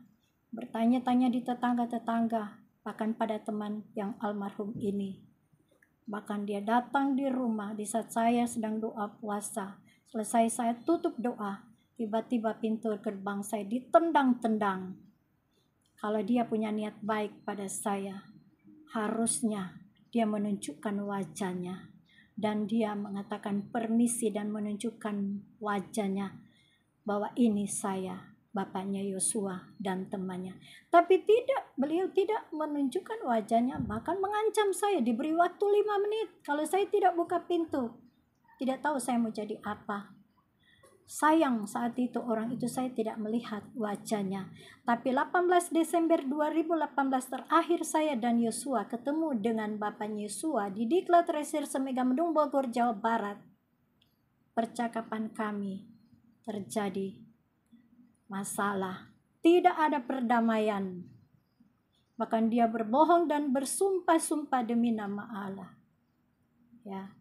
bertanya-tanya di tetangga-tetangga, bahkan pada teman yang almarhum ini. Bahkan dia datang di rumah di saat saya sedang doa puasa. Selesai saya tutup doa, tiba-tiba pintu gerbang saya ditendang-tendang. Kalau dia punya niat baik pada saya, harusnya dia menunjukkan wajahnya. Dan dia mengatakan permisi dan menunjukkan wajahnya bahwa ini saya, bapaknya Yosua dan temannya. Tapi tidak, beliau tidak menunjukkan wajahnya, bahkan mengancam saya, diberi waktu 5 menit. Kalau saya tidak buka pintu, tidak tahu saya mau jadi apa. Sayang saat itu orang itu saya tidak melihat wajahnya. Tapi 18 Desember 2018 terakhir saya dan Yosua ketemu dengan bapaknya Yosua di Diklat Reserse Megamendung Bogor, Jawa Barat. Percakapan kami terjadi masalah, tidak ada perdamaian. Bahkan dia berbohong dan bersumpah-sumpah demi nama Allah. Ya,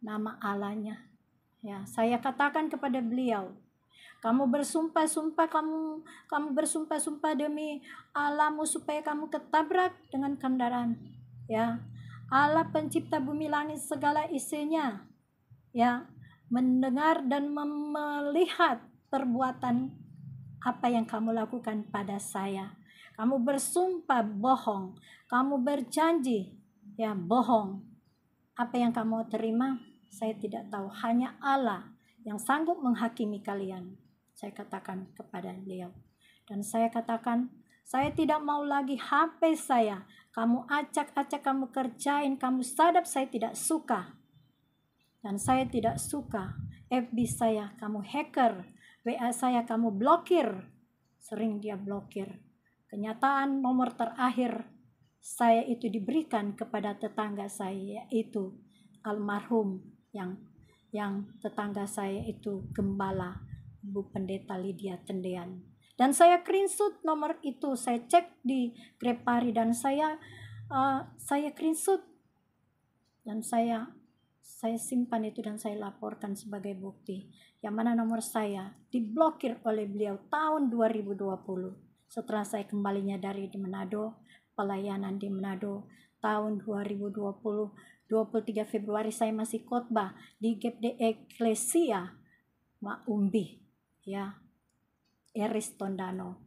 nama Allahnya. Ya, saya katakan kepada beliau, kamu bersumpah-sumpah, kamu bersumpah-sumpah demi Allahmu supaya kamu ketabrak dengan kendaraan. Ya, Allah pencipta bumi langit segala isinya, ya, mendengar dan melihat perbuatan apa yang kamu lakukan pada saya. Kamu bersumpah bohong, kamu berjanji, ya, bohong. Apa yang kamu terima? Saya tidak tahu, hanya Allah yang sanggup menghakimi kalian. Saya katakan kepada beliau. Dan saya katakan, saya tidak mau lagi HP saya. Kamu acak-acak, kamu kerjain, kamu sadap, saya tidak suka. Dan saya tidak suka FB saya, kamu hacker. WA saya, kamu blokir. Sering dia blokir. Kenyataan nomor terakhir saya itu diberikan kepada tetangga saya, yaitu almarhum yang tetangga saya itu gembala Ibu Pendeta Lydia Tendean. Dan saya screenshot nomor itu, saya cek di Grepari dan saya screenshot dan saya simpan itu dan saya laporkan sebagai bukti. Yang mana nomor saya diblokir oleh beliau tahun 2020. Setelah saya kembalinya dari Manado, pelayanan di Manado tahun 2020, 23 Februari saya masih khotbah di GPD Eklesia Maumbi, ya, Eris Tondano.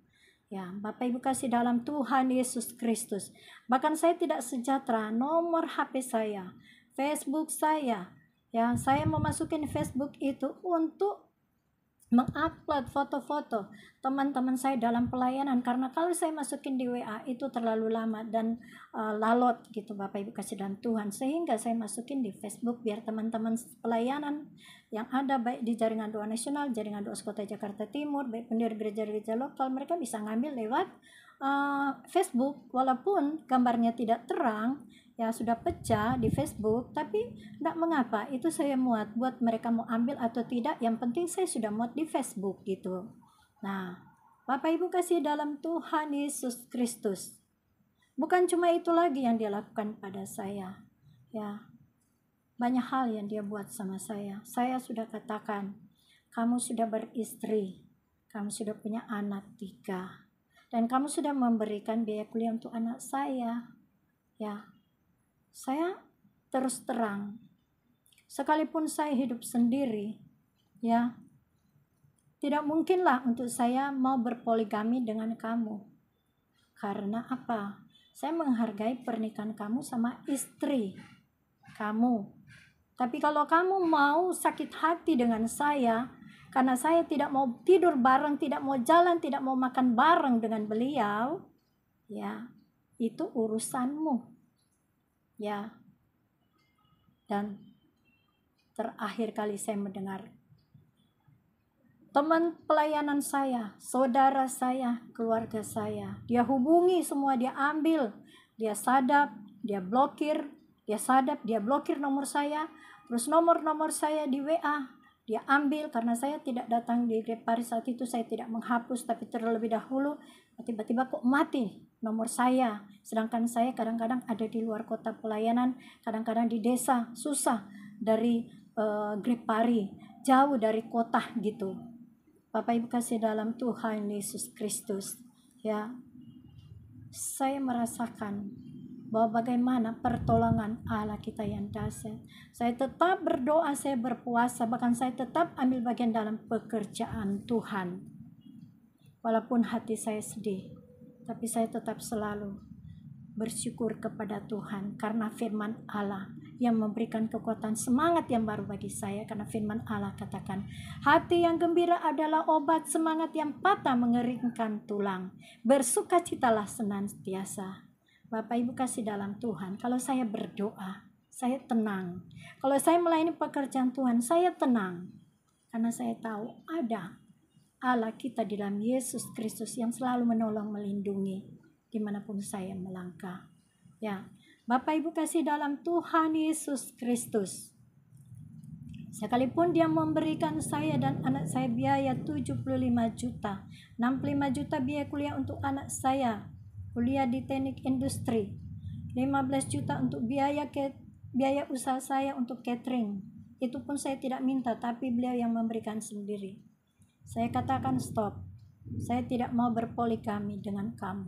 Ya, Bapak Ibu kasih dalam Tuhan Yesus Kristus. Bahkan saya tidak sejahtera, nomor HP saya, Facebook saya, ya, saya memasukin Facebook itu untuk mengupload foto-foto teman-teman saya dalam pelayanan, karena kalau saya masukin di WA itu terlalu lama dan lalot gitu Bapak Ibu kasih dalam Tuhan, sehingga saya masukin di Facebook biar teman-teman pelayanan yang ada baik di jaringan doa nasional, jaringan doa kota Jakarta Timur, baik pendiri gereja-gereja lokal, mereka bisa ngambil lewat Facebook, walaupun gambarnya tidak terang ya, sudah pecah di Facebook, tapi tidak mengapa, itu saya muat buat mereka mau ambil atau tidak, yang penting saya sudah muat di Facebook gitu. Nah, Bapak Ibu kasih dalam Tuhan Yesus Kristus, bukan cuma itu lagi yang dia lakukan pada saya ya, banyak hal yang dia buat sama saya. Saya sudah katakan, kamu sudah beristri, kamu sudah punya anak 3, dan kamu sudah memberikan biaya kuliah untuk anak saya ya. Saya terus terang, sekalipun saya hidup sendiri ya, tidak mungkinlah untuk saya mau berpoligami dengan kamu. Karena apa? Saya menghargai pernikahan kamu sama istri kamu. Tapi kalau kamu mau sakit hati dengan saya karena saya tidak mau tidur bareng, tidak mau jalan, tidak mau makan bareng dengan beliau, ya itu urusanmu ya. Dan terakhir kali saya mendengar teman pelayanan saya, saudara saya, keluarga saya, dia hubungi semua, dia ambil, dia sadap, dia blokir, dia sadap, dia blokir nomor saya, terus nomor-nomor saya di WA dia ambil, karena saya tidak datang di Grepari saat itu, saya tidak menghapus, tapi terlebih dahulu tiba-tiba kok mati nomor saya, sedangkan saya kadang-kadang ada di luar kota pelayanan, kadang-kadang di desa, susah dari Grepari, jauh dari kota gitu. Bapak Ibu kasih dalam Tuhan Yesus Kristus ya, saya merasakan bahwa bagaimana pertolongan Allah kita yang dahsyat. Saya tetap berdoa, saya berpuasa, bahkan saya tetap ambil bagian dalam pekerjaan Tuhan. Walaupun hati saya sedih, tapi saya tetap selalu bersyukur kepada Tuhan karena firman Allah yang memberikan kekuatan semangat yang baru bagi saya. Karena firman Allah katakan, hati yang gembira adalah obat, semangat yang patah mengeringkan tulang. Bersukacitalah senantiasa. Bapak Ibu kasih dalam Tuhan, kalau saya berdoa, saya tenang. Kalau saya melayani pekerjaan Tuhan, saya tenang. Karena saya tahu ada Allah kita di dalam Yesus Kristus yang selalu menolong, melindungi dimanapun saya melangkah. Ya, Bapak Ibu kasih dalam Tuhan Yesus Kristus, sekalipun dia memberikan saya dan anak saya biaya 75 juta, 65 juta biaya kuliah untuk anak saya, kuliah di teknik industri, 15 juta untuk biaya usaha saya untuk catering. Itu pun saya tidak minta, tapi beliau yang memberikan sendiri. Saya katakan stop, saya tidak mau berpoligami dengan kamu,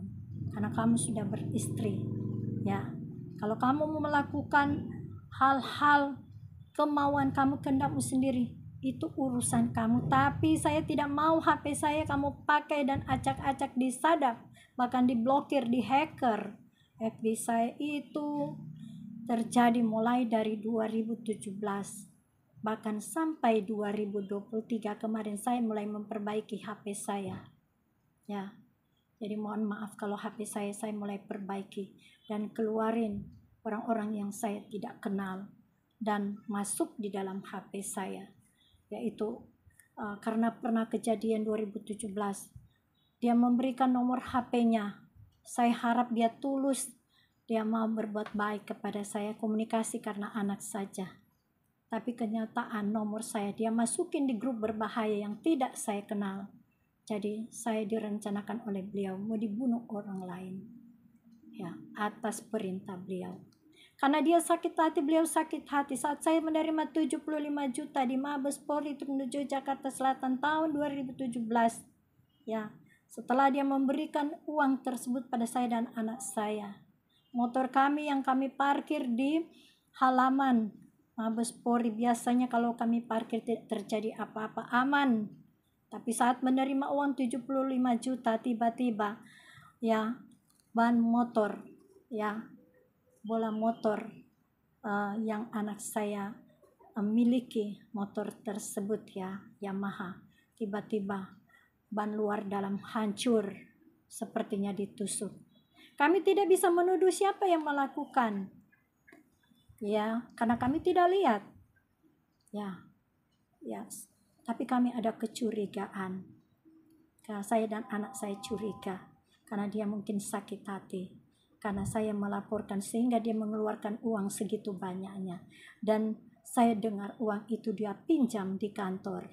karena kamu sudah beristri ya. Kalau kamu mau melakukan hal-hal kemauan kamu, kehendakmu sendiri, itu urusan kamu. Tapi saya tidak mau HP saya kamu pakai dan acak-acak disadap, bahkan diblokir, dihacker. FB saya itu terjadi mulai dari 2017, bahkan sampai 2023 kemarin saya mulai memperbaiki HP saya ya. Jadi mohon maaf kalau HP saya mulai perbaiki dan keluarin orang-orang yang saya tidak kenal dan masuk di dalam HP saya, yaitu karena pernah kejadian 2017, dia memberikan nomor HP-nya. Saya harap dia tulus, dia mau berbuat baik kepada saya, komunikasi karena anak saja. Tapi kenyataan nomor saya dia masukin di grup berbahaya yang tidak saya kenal. Jadi saya direncanakan oleh beliau mau dibunuh orang lain ya, atas perintah beliau. Karena dia sakit hati, beliau sakit hati saat saya menerima 75 juta di Mabes Polri menuju Jakarta Selatan tahun 2017 ya. Setelah dia memberikan uang tersebut pada saya dan anak saya, motor kami yang kami parkir di halaman Mabes Polri, biasanya kalau kami parkir tidak terjadi apa-apa, aman. Tapi saat menerima uang 75 juta, tiba-tiba ya ban motor ya, bola motor yang anak saya miliki, motor tersebut ya, Yamaha, tiba-tiba ban luar dalam hancur, sepertinya ditusuk. Kami tidak bisa menuduh siapa yang melakukan, ya, karena kami tidak lihat, ya, tapi kami ada kecurigaan. Karena saya dan anak saya curiga, karena dia mungkin sakit hati, karena saya melaporkan sehingga dia mengeluarkan uang segitu banyaknya, dan saya dengar uang itu dia pinjam di kantor,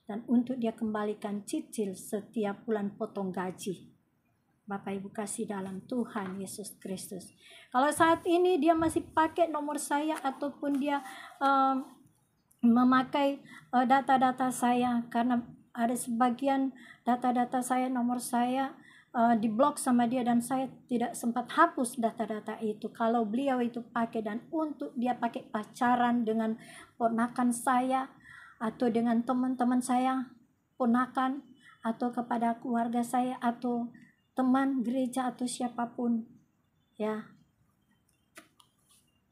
dan untuk dia kembalikan cicil setiap bulan potong gaji. Bapak Ibu kasih dalam Tuhan Yesus Kristus, kalau saat ini dia masih pakai nomor saya ataupun dia memakai data-data saya, karena ada sebagian data-data saya, nomor saya diblok sama dia, dan saya tidak sempat hapus data-data itu. Kalau beliau itu pakai, dan untuk dia pakai pacaran dengan ponakan saya atau dengan teman-teman saya ponakan, atau kepada keluarga saya atau teman gereja atau siapapun, ya,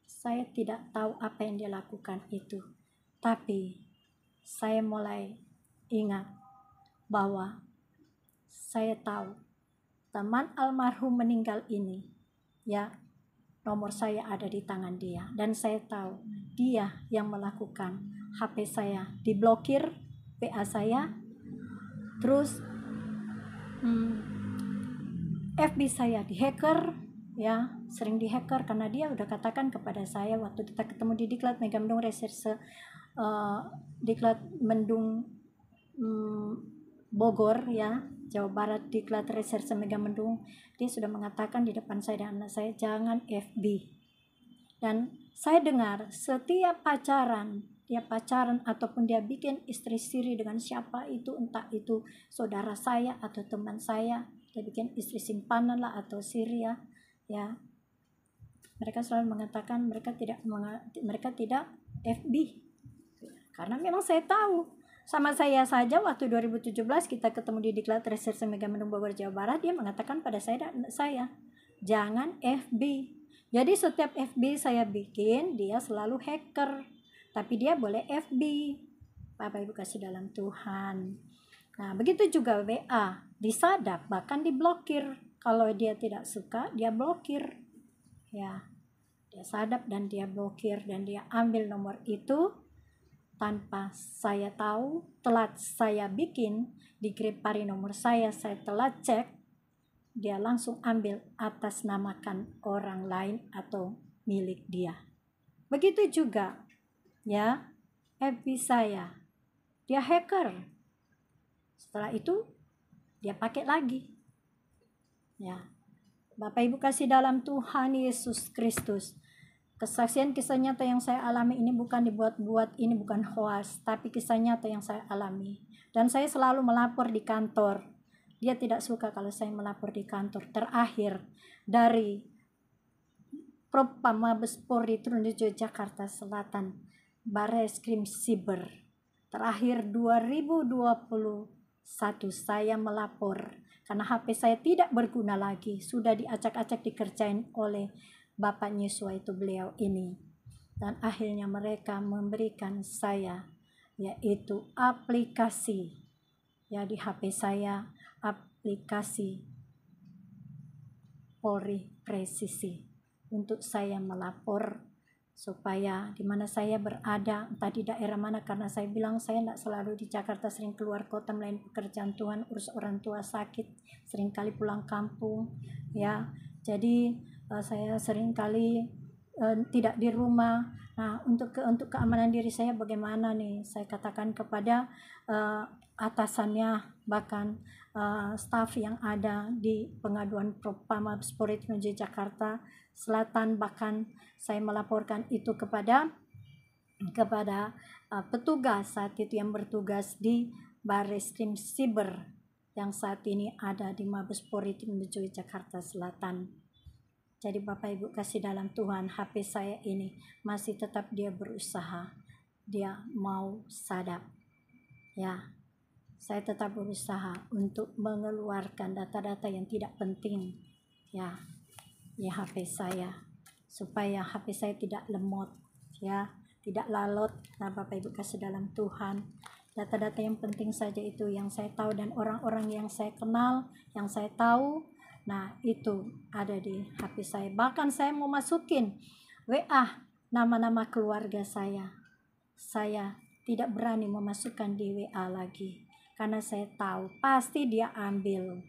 saya tidak tahu apa yang dia lakukan itu. Tapi saya mulai ingat bahwa saya tahu teman almarhum meninggal ini, ya, nomor saya ada di tangan dia, dan saya tahu dia yang melakukan. HP saya diblokir, PA saya, terus FB saya dihacker, ya, sering dihacker, karena dia udah katakan kepada saya waktu kita ketemu di Diklat Megamendung Reserse Diklat Mendung Bogor, ya, Jawa Barat, Diklat Reserse Megamendung, dia sudah mengatakan di depan saya dan anak saya, jangan FB. Dan saya dengar setiap dia pacaran ataupun dia bikin istri siri dengan siapa itu, entah itu saudara saya atau teman saya, dia bikin istri simpanan lah atau siri, ya. Mereka selalu mengatakan mereka tidak FB, karena memang saya tahu. Sama saya saja waktu 2017 kita ketemu di Diklat Reserse Megamendung Bogor, Jawa Barat, dia mengatakan pada saya dan saya, jangan FB. Jadi setiap FB saya bikin, dia selalu hacker, tapi dia boleh FB. Bapak Ibu kasih dalam Tuhan. Nah, begitu juga WA, disadap, bahkan diblokir. Kalau dia tidak suka, dia blokir, ya, dia sadap dan dia blokir, dan dia ambil nomor itu tanpa saya tahu. Telat saya bikin di Grepari nomor saya telat cek, dia langsung ambil atas namakan orang lain atau milik dia. Begitu juga, ya, FB saya, dia hacker. Setelah itu dia pakai lagi, ya. Bapak Ibu kasih dalam Tuhan Yesus Kristus, kesaksian kisah nyata yang saya alami ini bukan dibuat-buat, ini bukan hoax, tapi kisah nyata yang saya alami. Dan saya selalu melapor di kantor. Dia tidak suka kalau saya melapor di kantor. Terakhir dari Propam Mabes Polri Trunojoyo Jakarta Selatan, Barreskrim Siber, terakhir 2021 saya melapor karena HP saya tidak berguna lagi, sudah diacak-acak dikerjain oleh bapaknya itu beliau ini. Dan akhirnya mereka memberikan saya yaitu aplikasi, ya, di HP saya, aplikasi Polri Presisi, untuk saya melapor supaya di mana saya berada, entah di daerah mana, karena saya bilang saya tidak selalu di Jakarta, sering keluar kota melayani pekerjaan Tuhan, urus orang tua sakit, sering kali pulang kampung, ya. Jadi saya sering kali tidak di rumah. Nah, untuk keamanan diri saya bagaimana nih? Saya katakan kepada atasannya, bahkan staf yang ada di pengaduan Propam Mabes Polri Trunojoyo Jakarta Selatan, bahkan saya melaporkan itu kepada petugas saat itu yang bertugas di Barreskrim Siber yang saat ini ada di Mabes Polri Trunojoyo Jakarta Selatan. Jadi Bapak Ibu kasih dalam Tuhan, HP saya ini masih tetap dia berusaha, dia mau sadap, ya. Saya tetap berusaha untuk mengeluarkan data-data yang tidak penting, ya, di HP saya, supaya HP saya tidak lemot, ya, tidak lalot. Nah, Bapak Ibu kasih dalam Tuhan, Data-data yang penting saja itu yang saya tahu, dan orang-orang yang saya kenal, yang saya tahu, nah itu ada di HP saya. Bahkan saya mau masukin WA nama-nama keluarga saya tidak berani memasukkan di WA lagi, karena saya tahu pasti dia ambil,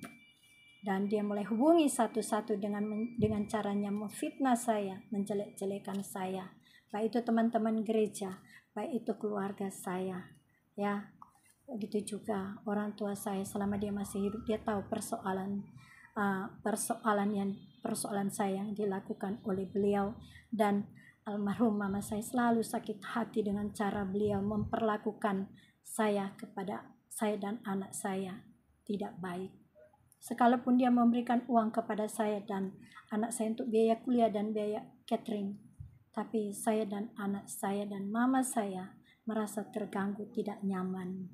dan dia mulai hubungi satu-satu dengan caranya memfitnah saya, menjelek-jelekan saya, baik itu teman-teman gereja, baik itu keluarga saya, ya. Begitu juga orang tua saya, selama dia masih hidup, dia tahu persoalan saya yang dilakukan oleh beliau. Dan almarhum mama saya selalu sakit hati dengan cara beliau memperlakukan saya dan anak saya tidak baik. Sekalipun dia memberikan uang kepada saya dan anak saya untuk biaya kuliah dan biaya catering, tapi saya dan anak saya dan mama saya merasa terganggu, tidak nyaman.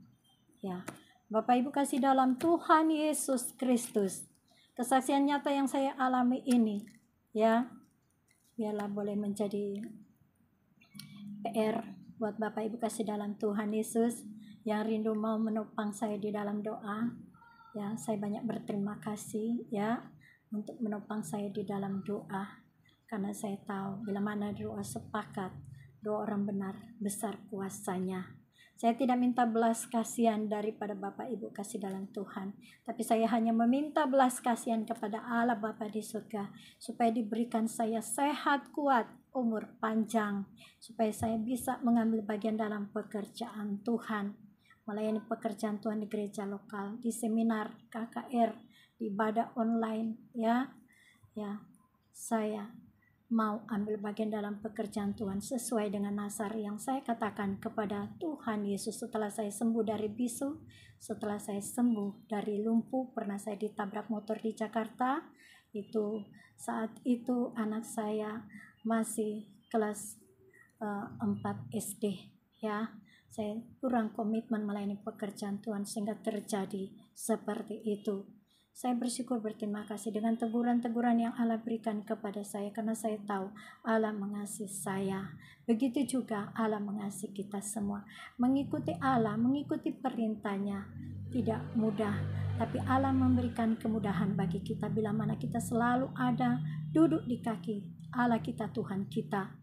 Ya, Bapak Ibu kasih dalam Tuhan Yesus Kristus, kesaksian nyata yang saya alami ini, ya, biarlah boleh menjadi PR buat Bapak Ibu kasih dalam Tuhan Yesus yang rindu mau menopang saya di dalam doa. Ya, saya banyak berterima kasih ya untuk menopang saya di dalam doa, karena saya tahu bila mana doa sepakat, doa orang benar besar kuasanya. Saya tidak minta belas kasihan daripada Bapak Ibu kasih dalam Tuhan, tapi saya hanya meminta belas kasihan kepada Allah Bapa di surga, supaya diberikan saya sehat, kuat, umur panjang, supaya saya bisa mengambil bagian dalam pekerjaan Tuhan, melayani pekerjaan Tuhan di gereja lokal, di seminar, KKR, di ibadah online, ya. Saya mau ambil bagian dalam pekerjaan Tuhan sesuai dengan nazar yang saya katakan kepada Tuhan Yesus setelah saya sembuh dari bisu, setelah saya sembuh dari lumpuh. Pernah saya ditabrak motor di Jakarta, itu saat itu anak saya masih kelas 4 SD, ya. Saya kurang komitmen melayani pekerjaan Tuhan sehingga terjadi seperti itu. Saya bersyukur, berterima kasih dengan teguran-teguran yang Allah berikan kepada saya, karena saya tahu Allah mengasihi saya. Begitu juga Allah mengasihi kita semua. Mengikuti Allah, mengikuti perintahnya tidak mudah, tapi Allah memberikan kemudahan bagi kita bila mana kita selalu ada duduk di kaki Allah kita, Tuhan kita,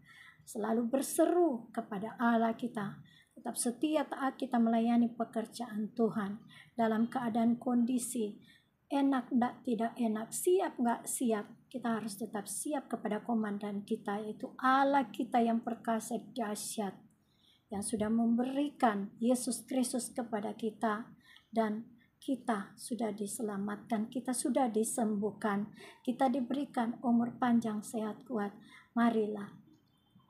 selalu berseru kepada Allah kita, tetap setia taat kita melayani pekerjaan Tuhan dalam keadaan kondisi enak enggak, tidak enak, siap enggak siap, kita harus tetap siap kepada komandan kita, yaitu Allah kita yang perkasa dahsyat, yang sudah memberikan Yesus Kristus kepada kita, dan kita sudah diselamatkan, kita sudah disembuhkan, kita diberikan umur panjang, sehat, kuat. Marilah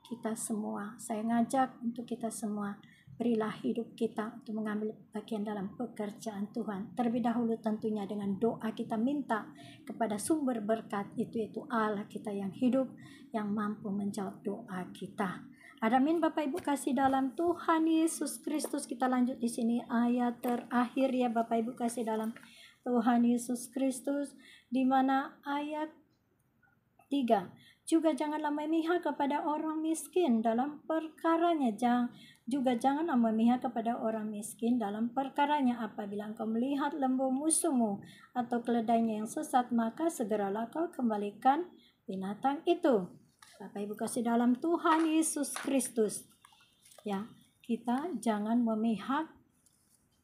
kita semua, saya ngajak untuk kita semua, berilah hidup kita untuk mengambil bagian dalam pekerjaan Tuhan. Terlebih dahulu tentunya dengan doa kita minta kepada sumber berkat itu, yaitu Allah kita yang hidup, yang mampu menjawab doa kita. Amin Bapak Ibu kasih dalam Tuhan Yesus Kristus. Kita lanjut di sini ayat terakhir ya Bapak Ibu kasih dalam Tuhan Yesus Kristus, di mana ayat 3. Juga janganlah memihak kepada orang miskin dalam perkaranya. Janganlah memihak kepada orang miskin dalam perkaranya. Apabila engkau melihat lembu musuhmu atau keledainya yang sesat, maka segeralah kau kembalikan binatang itu. Bapak Ibu kasih dalam Tuhan Yesus Kristus, ya, kita jangan memihak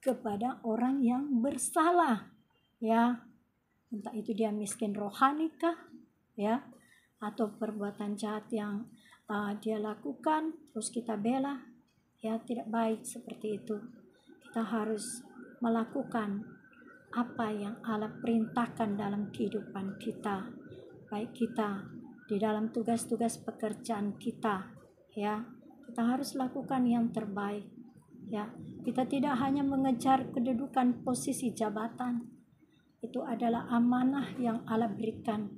kepada orang yang bersalah, ya, entah itu dia miskin rohani kah, ya, atau perbuatan jahat yang dia lakukan terus kita bela, ya, tidak baik seperti itu. Kita harus melakukan apa yang Allah perintahkan dalam kehidupan kita, baik kita di dalam tugas-tugas pekerjaan kita, ya, kita harus lakukan yang terbaik, ya. Kita tidak hanya mengejar kedudukan, posisi, jabatan. Itu adalah amanah yang Allah berikan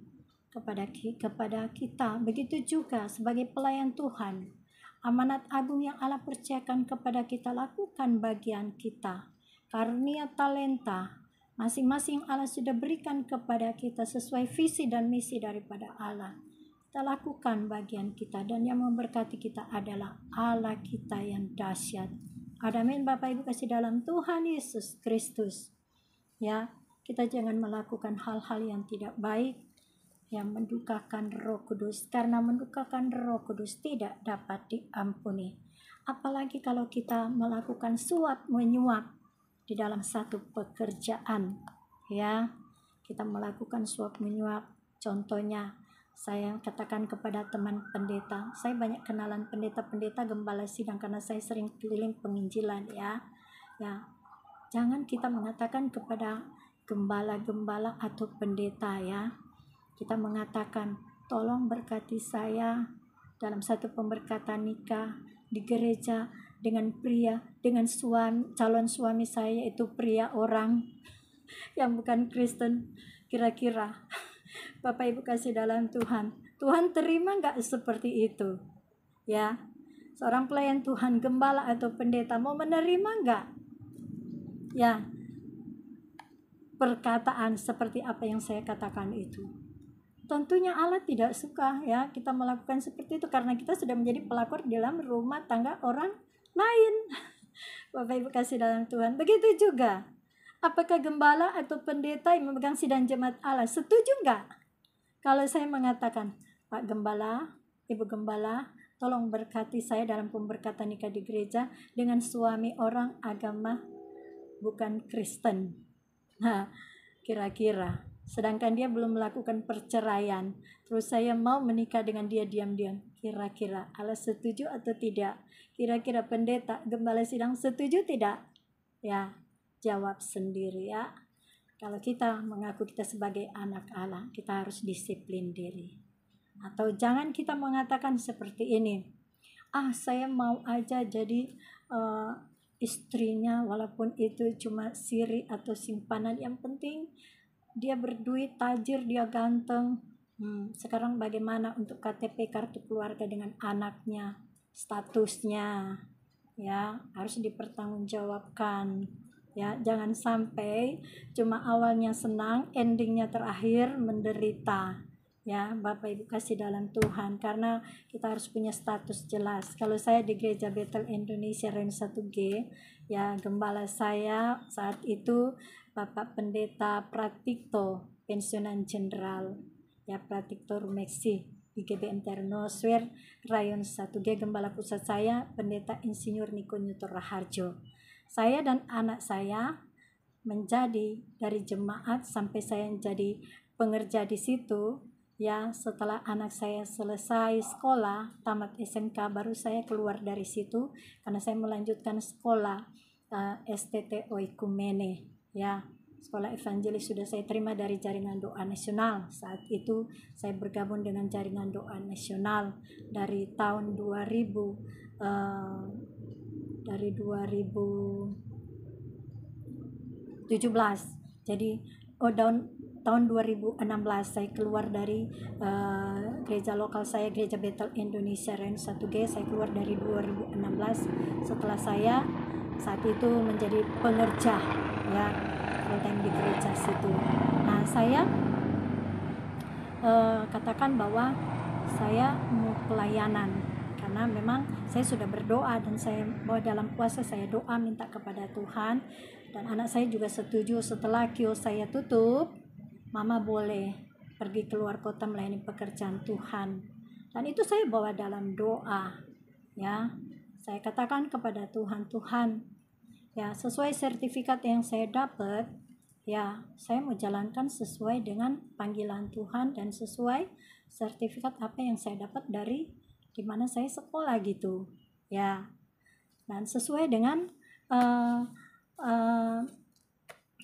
kepada kita. Begitu juga sebagai pelayan Tuhan, amanat agung yang Allah percayakan kepada kita, lakukan bagian kita. Karunia talenta masing-masing Allah sudah berikan kepada kita sesuai visi dan misi daripada Allah. Kita lakukan bagian kita, dan yang memberkati kita adalah Allah kita yang dahsyat, Amin Bapak Ibu kasih dalam Tuhan Yesus Kristus. Ya, kita jangan melakukan hal-hal yang tidak baik, yang mendukakan Roh Kudus, karena mendukakan Roh Kudus tidak dapat diampuni. Apalagi kalau kita melakukan suap menyuap di dalam satu pekerjaan, ya, kita melakukan suap menyuap. Contohnya, saya katakan kepada teman pendeta, saya banyak kenalan pendeta-pendeta gembala sidang karena saya sering keliling penginjilan, ya. Jangan kita mengatakan kepada gembala-gembala atau pendeta, ya. Kita mengatakan, tolong berkati saya dalam satu pemberkatan nikah di gereja dengan pria, dengan calon suami saya itu pria orang yang bukan Kristen. Kira-kira Bapak Ibu kasih dalam Tuhan terima nggak seperti itu? Ya, seorang pelayan Tuhan, gembala atau pendeta mau menerima nggak? Ya, perkataan seperti apa yang saya katakan itu. Tentunya Allah tidak suka, ya, kita melakukan seperti itu karena kita sudah menjadi pelakor dalam rumah tangga orang lain. Bapak Ibu kasih dalam Tuhan. Begitu juga, apakah gembala atau pendeta yang memegang sidang jemaat Allah setuju enggak kalau saya mengatakan, Pak Gembala, Ibu Gembala, tolong berkati saya dalam pemberkatan nikah di gereja dengan suami orang agama bukan Kristen. Nah, kira-kira sedangkan dia belum melakukan perceraian, terus saya mau menikah dengan dia diam-diam, kira-kira Allah setuju atau tidak? Kira-kira pendeta, gembala sidang setuju tidak? Ya, jawab sendiri, ya. Kalau kita mengaku kita sebagai anak Allah, kita harus disiplin diri. Atau jangan kita mengatakan seperti ini, saya mau aja jadi istrinya walaupun itu cuma siri atau simpanan, yang penting dia berduit, tajir, dia ganteng. Sekarang bagaimana untuk KTP, kartu keluarga dengan anaknya, statusnya, ya, harus dipertanggungjawabkan. Ya, jangan sampai cuma awalnya senang, endingnya terakhir menderita. Ya, Bapak Ibu kasih dalam Tuhan, karena kita harus punya status jelas. Kalau saya di Gereja Bethel Indonesia Ren 1G, ya, gembala saya saat itu Bapak Pendeta Pratikto, pensiunan jenderal, ya, Pratikto Rumeksi di GBM Ternoswer Rayon 1G. Gembala pusat saya Pendeta Insinyur Niko Nyuto Raharjo. Saya dan anak saya menjadi dari jemaat sampai saya menjadi pengerja di situ. Ya, setelah anak saya selesai sekolah, tamat SMK, baru saya keluar dari situ karena saya melanjutkan sekolah STT Oikumene. Ya, sekolah evangelis sudah saya terima dari Jaringan Doa Nasional. Saat itu saya bergabung dengan Jaringan Doa Nasional dari tahun 2017. Jadi tahun 2016 saya keluar dari gereja lokal saya, Gereja Bethel Indonesia Ren 1G. Saya keluar dari 2016 setelah saya saat itu menjadi pengerja, ya, full-time di gereja situ. Nah, saya katakan bahwa saya mau pelayanan karena memang saya sudah berdoa dan saya bahwa dalam puasa saya doa minta kepada Tuhan, dan anak saya juga setuju. Setelah kios saya tutup, mama boleh pergi keluar kota melayani pekerjaan Tuhan, dan itu saya bawa dalam doa, ya. Saya katakan kepada Tuhan, ya, sesuai sertifikat yang saya dapat, ya, saya mau jalankan sesuai dengan panggilan Tuhan dan sesuai sertifikat apa yang saya dapat dari dimana saya sekolah gitu, ya, dan sesuai dengan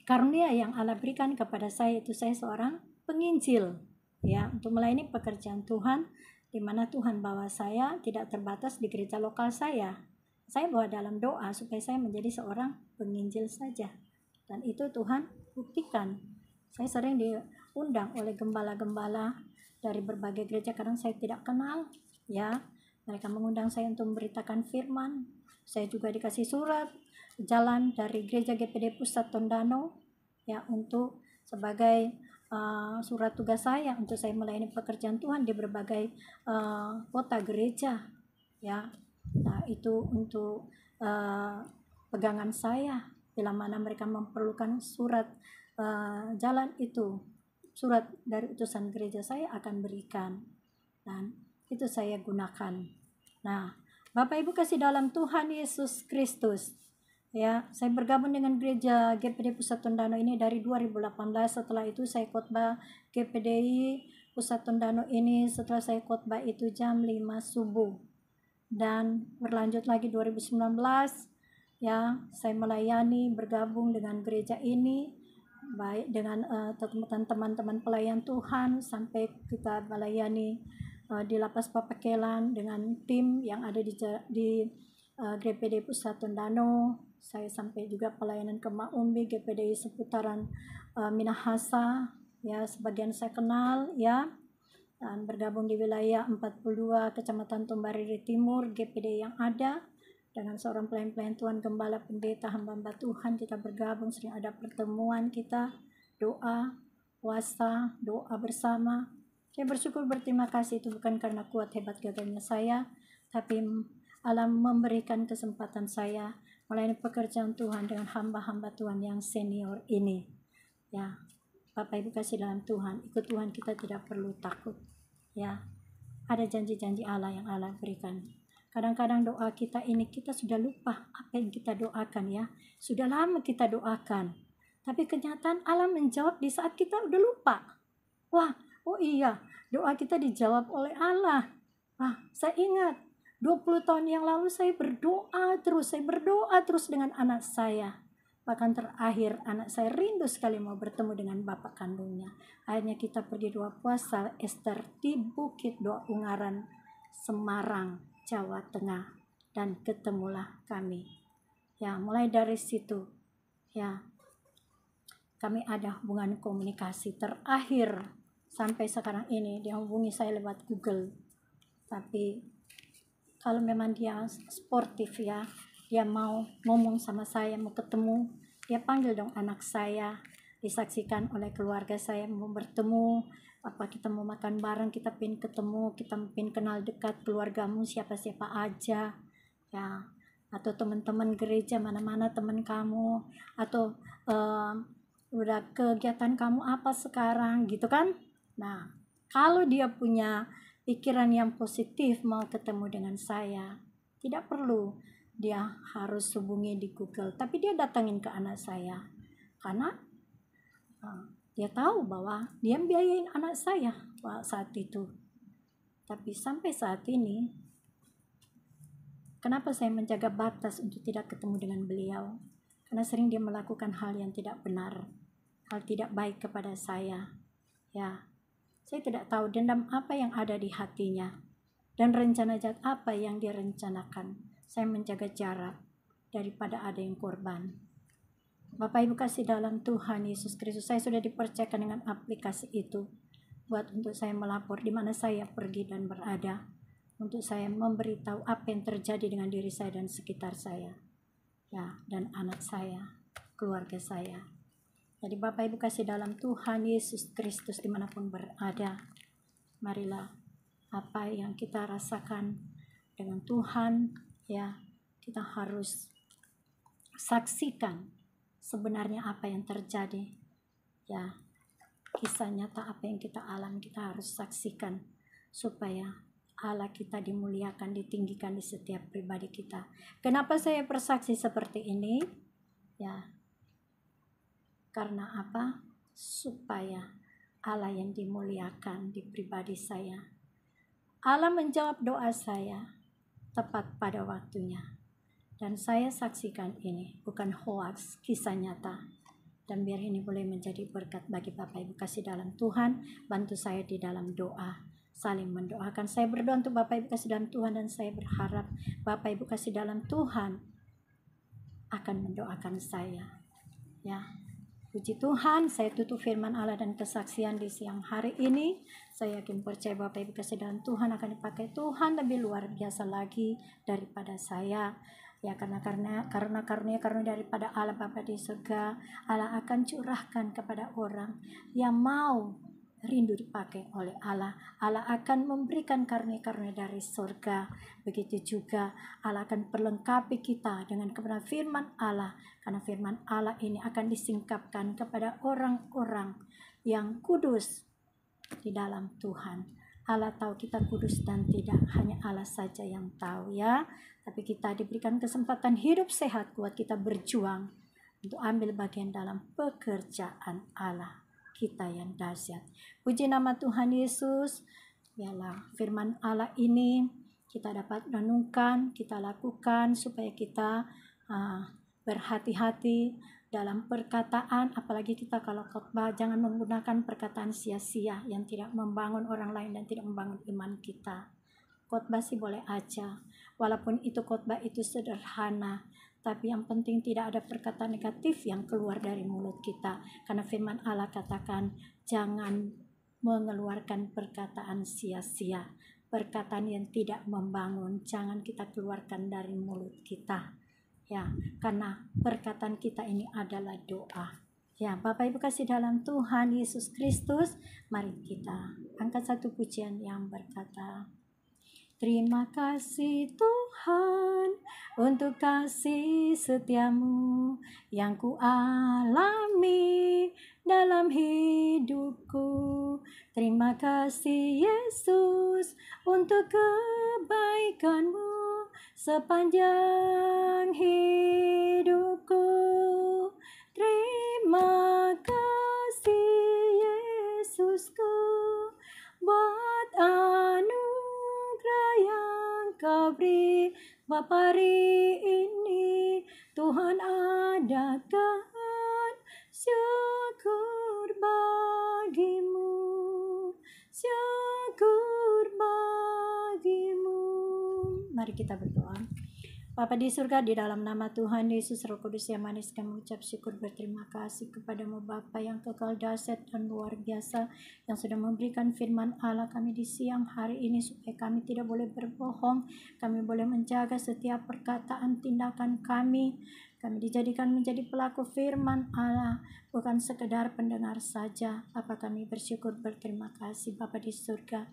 karunia yang Allah berikan kepada saya, itu saya seorang penginjil, ya, untuk melayani pekerjaan Tuhan, di mana Tuhan bawa saya tidak terbatas di gereja lokal saya bawa dalam doa supaya saya menjadi seorang penginjil saja, dan itu Tuhan buktikan. Saya sering diundang oleh gembala-gembala dari berbagai gereja, kadang saya tidak kenal, ya, mereka mengundang saya untuk memberitakan firman. Saya juga dikasih surat jalan dari gereja GPD Pusat Tondano, ya, untuk sebagai surat tugas saya untuk saya melayani pekerjaan Tuhan di berbagai kota gereja, ya. Nah, itu untuk pegangan saya. Bila mana mereka memerlukan surat jalan itu, surat dari utusan gereja, saya akan berikan. Dan itu saya gunakan. Nah, Bapak Ibu kasih dalam Tuhan Yesus Kristus, ya, saya bergabung dengan gereja GPD Pusat Tondano ini dari 2018. Setelah itu saya khotbah GPDI Pusat Tondano ini, setelah saya khotbah itu jam 5 subuh. Dan berlanjut lagi 2019, ya, saya melayani, bergabung dengan gereja ini, baik dengan teman-teman pelayan Tuhan, sampai kita melayani di Lapas Papakelan dengan tim yang ada di GPD Pusat Tondano. Saya sampai juga pelayanan ke Maumbi, GPDI seputaran Minahasa, ya, sebagian saya kenal, ya, dan bergabung di wilayah 42 Kecamatan Tumbariri Timur, GPD yang ada, dengan seorang pelayan-pelayan Tuhan, gembala, pendeta, hamba-hamba Tuhan. Kita bergabung, sering ada pertemuan kita, doa, puasa, doa bersama. Saya bersyukur, berterima kasih, itu bukan karena kuat hebat gagahnya saya, tapi Allah memberikan kesempatan saya melayani pekerjaan Tuhan dengan hamba-hamba Tuhan yang senior ini. Ya, Bapak Ibu kasih dalam Tuhan, ikut Tuhan, kita tidak perlu takut. Ya, ada janji-janji Allah yang Allah berikan. Kadang-kadang doa kita ini, kita sudah lupa apa yang kita doakan, ya. Sudah lama kita doakan, tapi kenyataan Allah menjawab di saat kita udah lupa. Wah, oh iya, doa kita dijawab oleh Allah. Wah, saya ingat 20 tahun yang lalu saya berdoa terus dengan anak saya. Bahkan terakhir anak saya rindu sekali mau bertemu dengan bapak kandungnya. Akhirnya kita pergi doa puasa Ester di Bukit Doa Ungaran, Semarang, Jawa Tengah, dan ketemulah kami. Ya, mulai dari situ, ya, kami ada hubungan komunikasi. Terakhir sampai sekarang ini dia hubungi saya lewat Google. Tapi kalau memang dia sportif, ya, dia mau ngomong sama saya, mau ketemu, dia panggil dong anak saya, disaksikan oleh keluarga saya, mau bertemu, apa kita mau makan bareng, kita pengen ketemu, kita pengen kenal dekat keluargamu siapa-siapa aja, ya, atau teman-teman gereja mana-mana teman kamu, atau udah kegiatan kamu apa sekarang, gitu kan. Nah, kalau dia punya pikiran yang positif mau ketemu dengan saya, tidak perlu dia harus hubungi di Google, tapi dia datangin ke anak saya, karena dia tahu bahwa dia biayain anak saya saat itu. Tapi sampai saat ini, kenapa saya menjaga batas untuk tidak ketemu dengan beliau? Karena sering dia melakukan hal yang tidak benar, hal tidak baik kepada saya, ya. Saya tidak tahu dendam apa yang ada di hatinya dan rencana jahat apa yang dia rencanakan. Saya menjaga jarak daripada ada yang korban. Bapak Ibu kasih dalam Tuhan Yesus Kristus, saya sudah dipercayakan dengan aplikasi itu buat untuk saya melapor di mana saya pergi dan berada, untuk saya memberitahu apa yang terjadi dengan diri saya dan sekitar saya, ya, dan anak saya, keluarga saya. Jadi Bapak Ibu kasih dalam Tuhan Yesus Kristus dimanapun berada, marilah apa yang kita rasakan dengan Tuhan, ya, kita harus saksikan sebenarnya apa yang terjadi, ya, kisah nyata apa yang kita alami, kita harus saksikan supaya Allah kita dimuliakan, ditinggikan di setiap pribadi kita. Kenapa saya bersaksi seperti ini? Ya, karena apa? Supaya Allah yang dimuliakan di pribadi saya. Allah menjawab doa saya tepat pada waktunya. Dan saya saksikan ini bukan hoaks, kisah nyata. Dan biar ini boleh menjadi berkat bagi Bapak Ibu kasih dalam Tuhan. Bantu saya di dalam doa, saling mendoakan. Saya berdoa untuk Bapak Ibu kasih dalam Tuhan, dan saya berharap Bapak Ibu kasih dalam Tuhan akan mendoakan saya, ya. Puji Tuhan, saya tutup firman Allah dan kesaksian di siang hari ini. Saya yakin percaya Bapak Ibu kasih dalam Tuhan akan dipakai Tuhan lebih luar biasa lagi daripada saya. Ya, karena daripada Allah Bapa di surga, Allah akan curahkan kepada orang yang mau rindu dipakai oleh Allah. Allah akan memberikan karunia-karunia dari surga. Begitu juga Allah akan perlengkapi kita dengan kebenaran firman Allah. Karena firman Allah ini akan disingkapkan kepada orang-orang yang kudus di dalam Tuhan. Allah tahu kita kudus dan tidak, hanya Allah saja yang tahu ya. Tapi kita diberikan kesempatan hidup sehat, kuat kita berjuang untuk ambil bagian dalam pekerjaan Allah kita yang dahsyat. Puji nama Tuhan Yesus. Biarlah firman Allah ini kita dapat renungkan, kita lakukan supaya kita berhati-hati dalam perkataan, apalagi kita kalau khotbah jangan menggunakan perkataan sia-sia yang tidak membangun orang lain dan tidak membangun iman kita. Khotbah sih boleh aja, walaupun itu khotbah itu sederhana, tapi yang penting tidak ada perkataan negatif yang keluar dari mulut kita. Karena firman Allah katakan jangan mengeluarkan perkataan sia-sia, perkataan yang tidak membangun, jangan kita keluarkan dari mulut kita. Ya, karena perkataan kita ini adalah doa. Ya, Bapak Ibu kasih dalam Tuhan Yesus Kristus, mari kita angkat satu pujian yang berkata, terima kasih Tuhan untuk kasih setiamu yang ku alami dalam hidupku. Terima kasih Yesus untuk kebaikanmu sepanjang hidupku. Terima kasih Yesusku buat anugerah yang kau beri. Bapa, hari ini Tuhan adakan syukur bagimu, syukur bagimu. Mari kita berdoa. Bapa di surga, di dalam nama Tuhan Yesus Roh Kudus yang manis, kami mengucap syukur berterima kasih kepadamu Bapa yang kekal dahsyat dan luar biasa, yang sudah memberikan firman Allah kami di siang hari ini supaya kami tidak boleh berbohong, kami boleh menjaga setiap perkataan tindakan kami dijadikan menjadi pelaku firman Allah, bukan sekedar pendengar saja. Bapa, kami bersyukur berterima kasih Bapa di surga.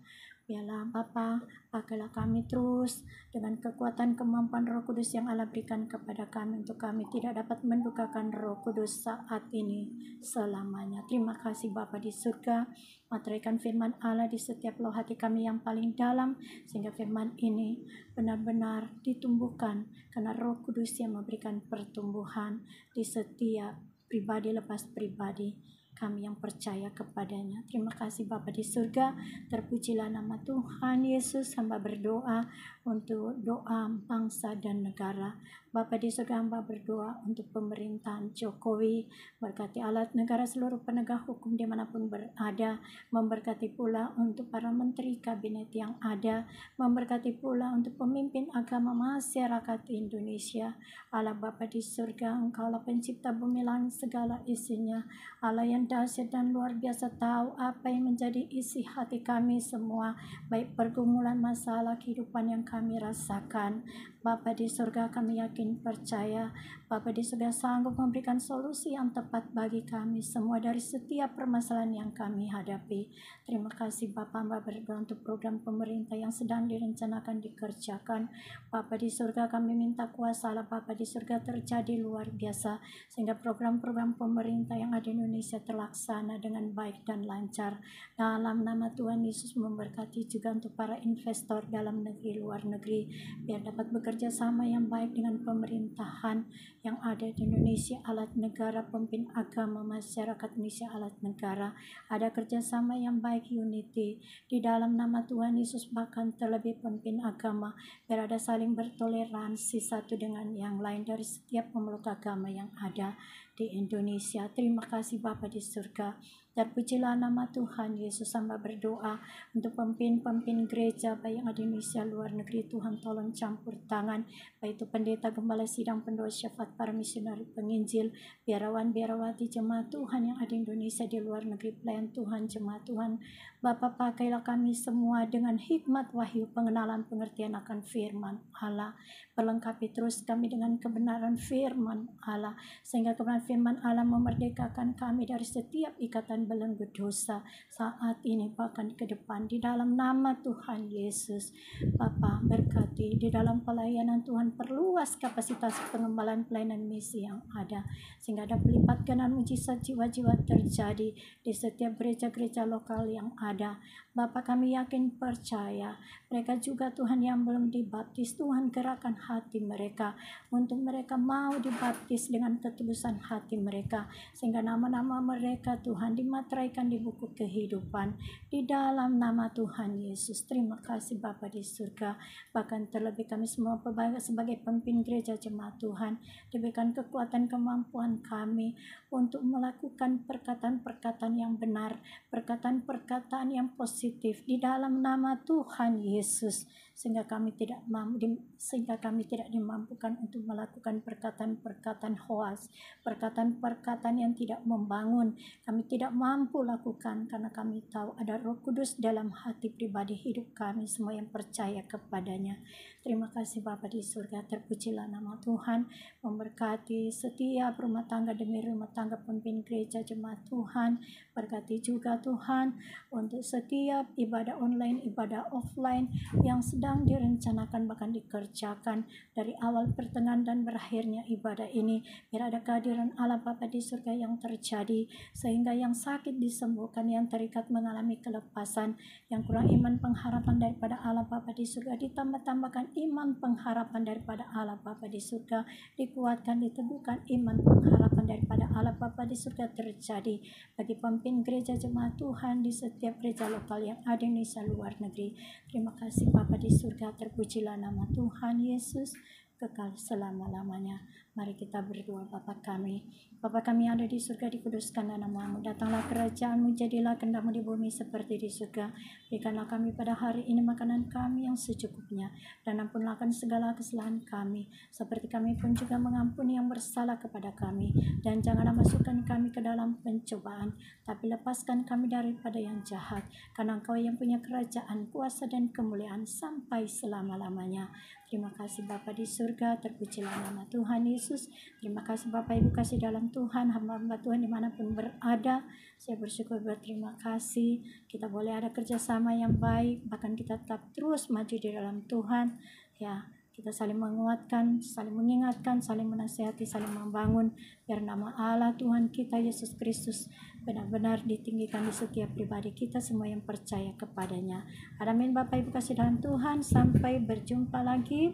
Biarlah Bapa, pakailah kami terus dengan kekuatan kemampuan Roh Kudus yang Allah berikan kepada kami, untuk kami tidak dapat mendukakan Roh Kudus saat ini selamanya. Terima kasih Bapa di surga, materaikan firman Allah di setiap loh hati kami yang paling dalam, sehingga firman ini benar-benar ditumbuhkan, karena Roh Kudus yang memberikan pertumbuhan di setiap pribadi lepas pribadi kami yang percaya kepadanya. Terima kasih Bapa di surga, terpujilah nama Tuhan Yesus. Hamba berdoa untuk doa bangsa dan negara. Bapa di surga, hamba berdoa untuk pemerintahan Jokowi, berkati alat negara, seluruh penegak hukum dimanapun berada, memberkati pula untuk para menteri kabinet yang ada, memberkati pula untuk pemimpin agama masyarakat Indonesia. Allah Bapa di surga, Engkaulah pencipta bumi langit segala isinya, Allah yang dahsyat dan luar biasa, tahu apa yang menjadi isi hati kami semua, baik pergumulan, masalah kehidupan yang kami rasakan. Bapa di surga, kami yakin percaya Bapa di surga sanggup memberikan solusi yang tepat bagi kami semua dari setiap permasalahan yang kami hadapi. Terima kasih Bapa, hamba berdoa untuk program pemerintah yang sedang direncanakan dikerjakan. Bapa di surga, kami minta kuasa Allah Bapa di surga terjadi luar biasa, sehingga program-program pemerintah yang ada di Indonesia terlaksana dengan baik dan lancar. Dalam nama Tuhan Yesus, memberkati juga untuk para investor dalam negeri luar negeri, biar dapat bekerja sama yang baik dengan pemerintahan yang ada di Indonesia, alat negara, pemimpin agama masyarakat Indonesia, alat negara, ada kerjasama yang baik, unity di dalam nama Tuhan Yesus. Bahkan terlebih pemimpin agama, biar ada saling bertoleransi satu dengan yang lain dari setiap pemeluk agama yang ada di Indonesia. Terima kasih Bapa di surga, terpujilah nama Tuhan Yesus. Hamba berdoa untuk pemimpin gereja baik yang ada di Indonesia luar negeri. Tuhan tolong campur tangan, baik itu pendeta, gembala sidang, pendoa syafaat, para misionari, penginjil, biarawan, biarawati, jemaat Tuhan yang ada di Indonesia, di luar negeri, pelayan Tuhan, jemaat Tuhan. Bapa, pakailah kami semua dengan hikmat, wahyu, pengenalan, pengertian akan firman Allah. Perlengkapi terus kami dengan kebenaran firman Allah, sehingga kebenaran firman Allah memerdekakan kami dari setiap ikatan belenggu dosa saat ini bahkan ke depan, di dalam nama Tuhan Yesus. Bapa, berkati di dalam pelayanan Tuhan, perluas kapasitas pengembalaan pelayanan misi yang ada, sehingga ada pelipat gandaan mujizat jiwa-jiwa terjadi di setiap gereja-gereja lokal yang ada. Bapa, kami yakin percaya mereka juga Tuhan yang belum dibaptis, Tuhan gerakkan hati mereka untuk mereka mau dibaptis dengan ketulusan hati mereka, sehingga nama-nama mereka Tuhan dimateraikan di buku kehidupan di dalam nama Tuhan Yesus. Terima kasih Bapa di surga. Bahkan terlebih kami semua sebagai pemimpin gereja jemaat Tuhan, diberikan kekuatan kemampuan kami untuk melakukan perkataan-perkataan yang benar, perkataan-perkataan yang positif di dalam nama Tuhan Yesus, sehingga kami tidak dimampukan untuk melakukan perkataan-perkataan hoas, perkataan-perkataan yang tidak membangun. Kami tidak mampu lakukan karena kami tahu ada Roh Kudus dalam hati pribadi hidup kami semua yang percaya kepadanya. Terima kasih Bapa di surga, terpujilah nama Tuhan, memberkati setiap rumah tangga demi rumah tangga pemimpin gereja jemaat Tuhan. Berkati juga Tuhan untuk setiap ibadah online, ibadah offline yang sedang direncanakan bahkan dikerjakan dari awal, pertengahan, dan berakhirnya ibadah ini. Biar ada kehadiran Allah Bapa di surga yang terjadi, sehingga yang sakit disembuhkan, yang terikat mengalami kelepasan, yang kurang iman pengharapan daripada Allah Bapa di surga ditambah-tambahkan iman pengharapan daripada Allah Bapa di surga, dikuatkan, diteguhkan iman pengharapan daripada Allah Bapa di surga terjadi bagi pemimpin gereja jemaat Tuhan di setiap gereja lokal yang ada di Indonesia luar negeri. Terima kasih Bapa di surga, terpujilah nama Tuhan Yesus kekal selama-lamanya. Mari kita berdoa. Bapa kami yang ada di surga, dikuduskanlah nama-Mu, datanglah kerajaan-Mu, jadilah kehendak-Mu di bumi seperti di surga. Berikanlah kami pada hari ini makanan kami yang secukupnya, dan ampunlah segala kesalahan kami, seperti kami pun juga mengampuni yang bersalah kepada kami. Dan janganlah masukkan kami ke dalam pencobaan, tapi lepaskan kami daripada yang jahat, karena Engkau yang punya kerajaan, kuasa, dan kemuliaan sampai selama-lamanya. Terima kasih Bapa di surga, terpujilah nama Tuhan Yesus. Terima kasih Bapak Ibu kasih dalam Tuhan, hamba-hamba Tuhan dimanapun berada. Saya bersyukur, berterima kasih kita boleh ada kerjasama yang baik, bahkan kita tetap terus maju di dalam Tuhan. Ya, kita saling menguatkan, saling mengingatkan, saling menasihati, saling membangun, biar nama Allah Tuhan kita Yesus Kristus benar-benar ditinggikan di setiap pribadi kita semua yang percaya kepadanya. Amin Bapak Ibu kasih dalam Tuhan, sampai berjumpa lagi.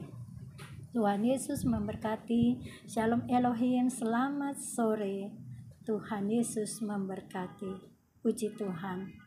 Tuhan Yesus memberkati. Shalom Elohim, selamat sore. Tuhan Yesus memberkati. Puji Tuhan.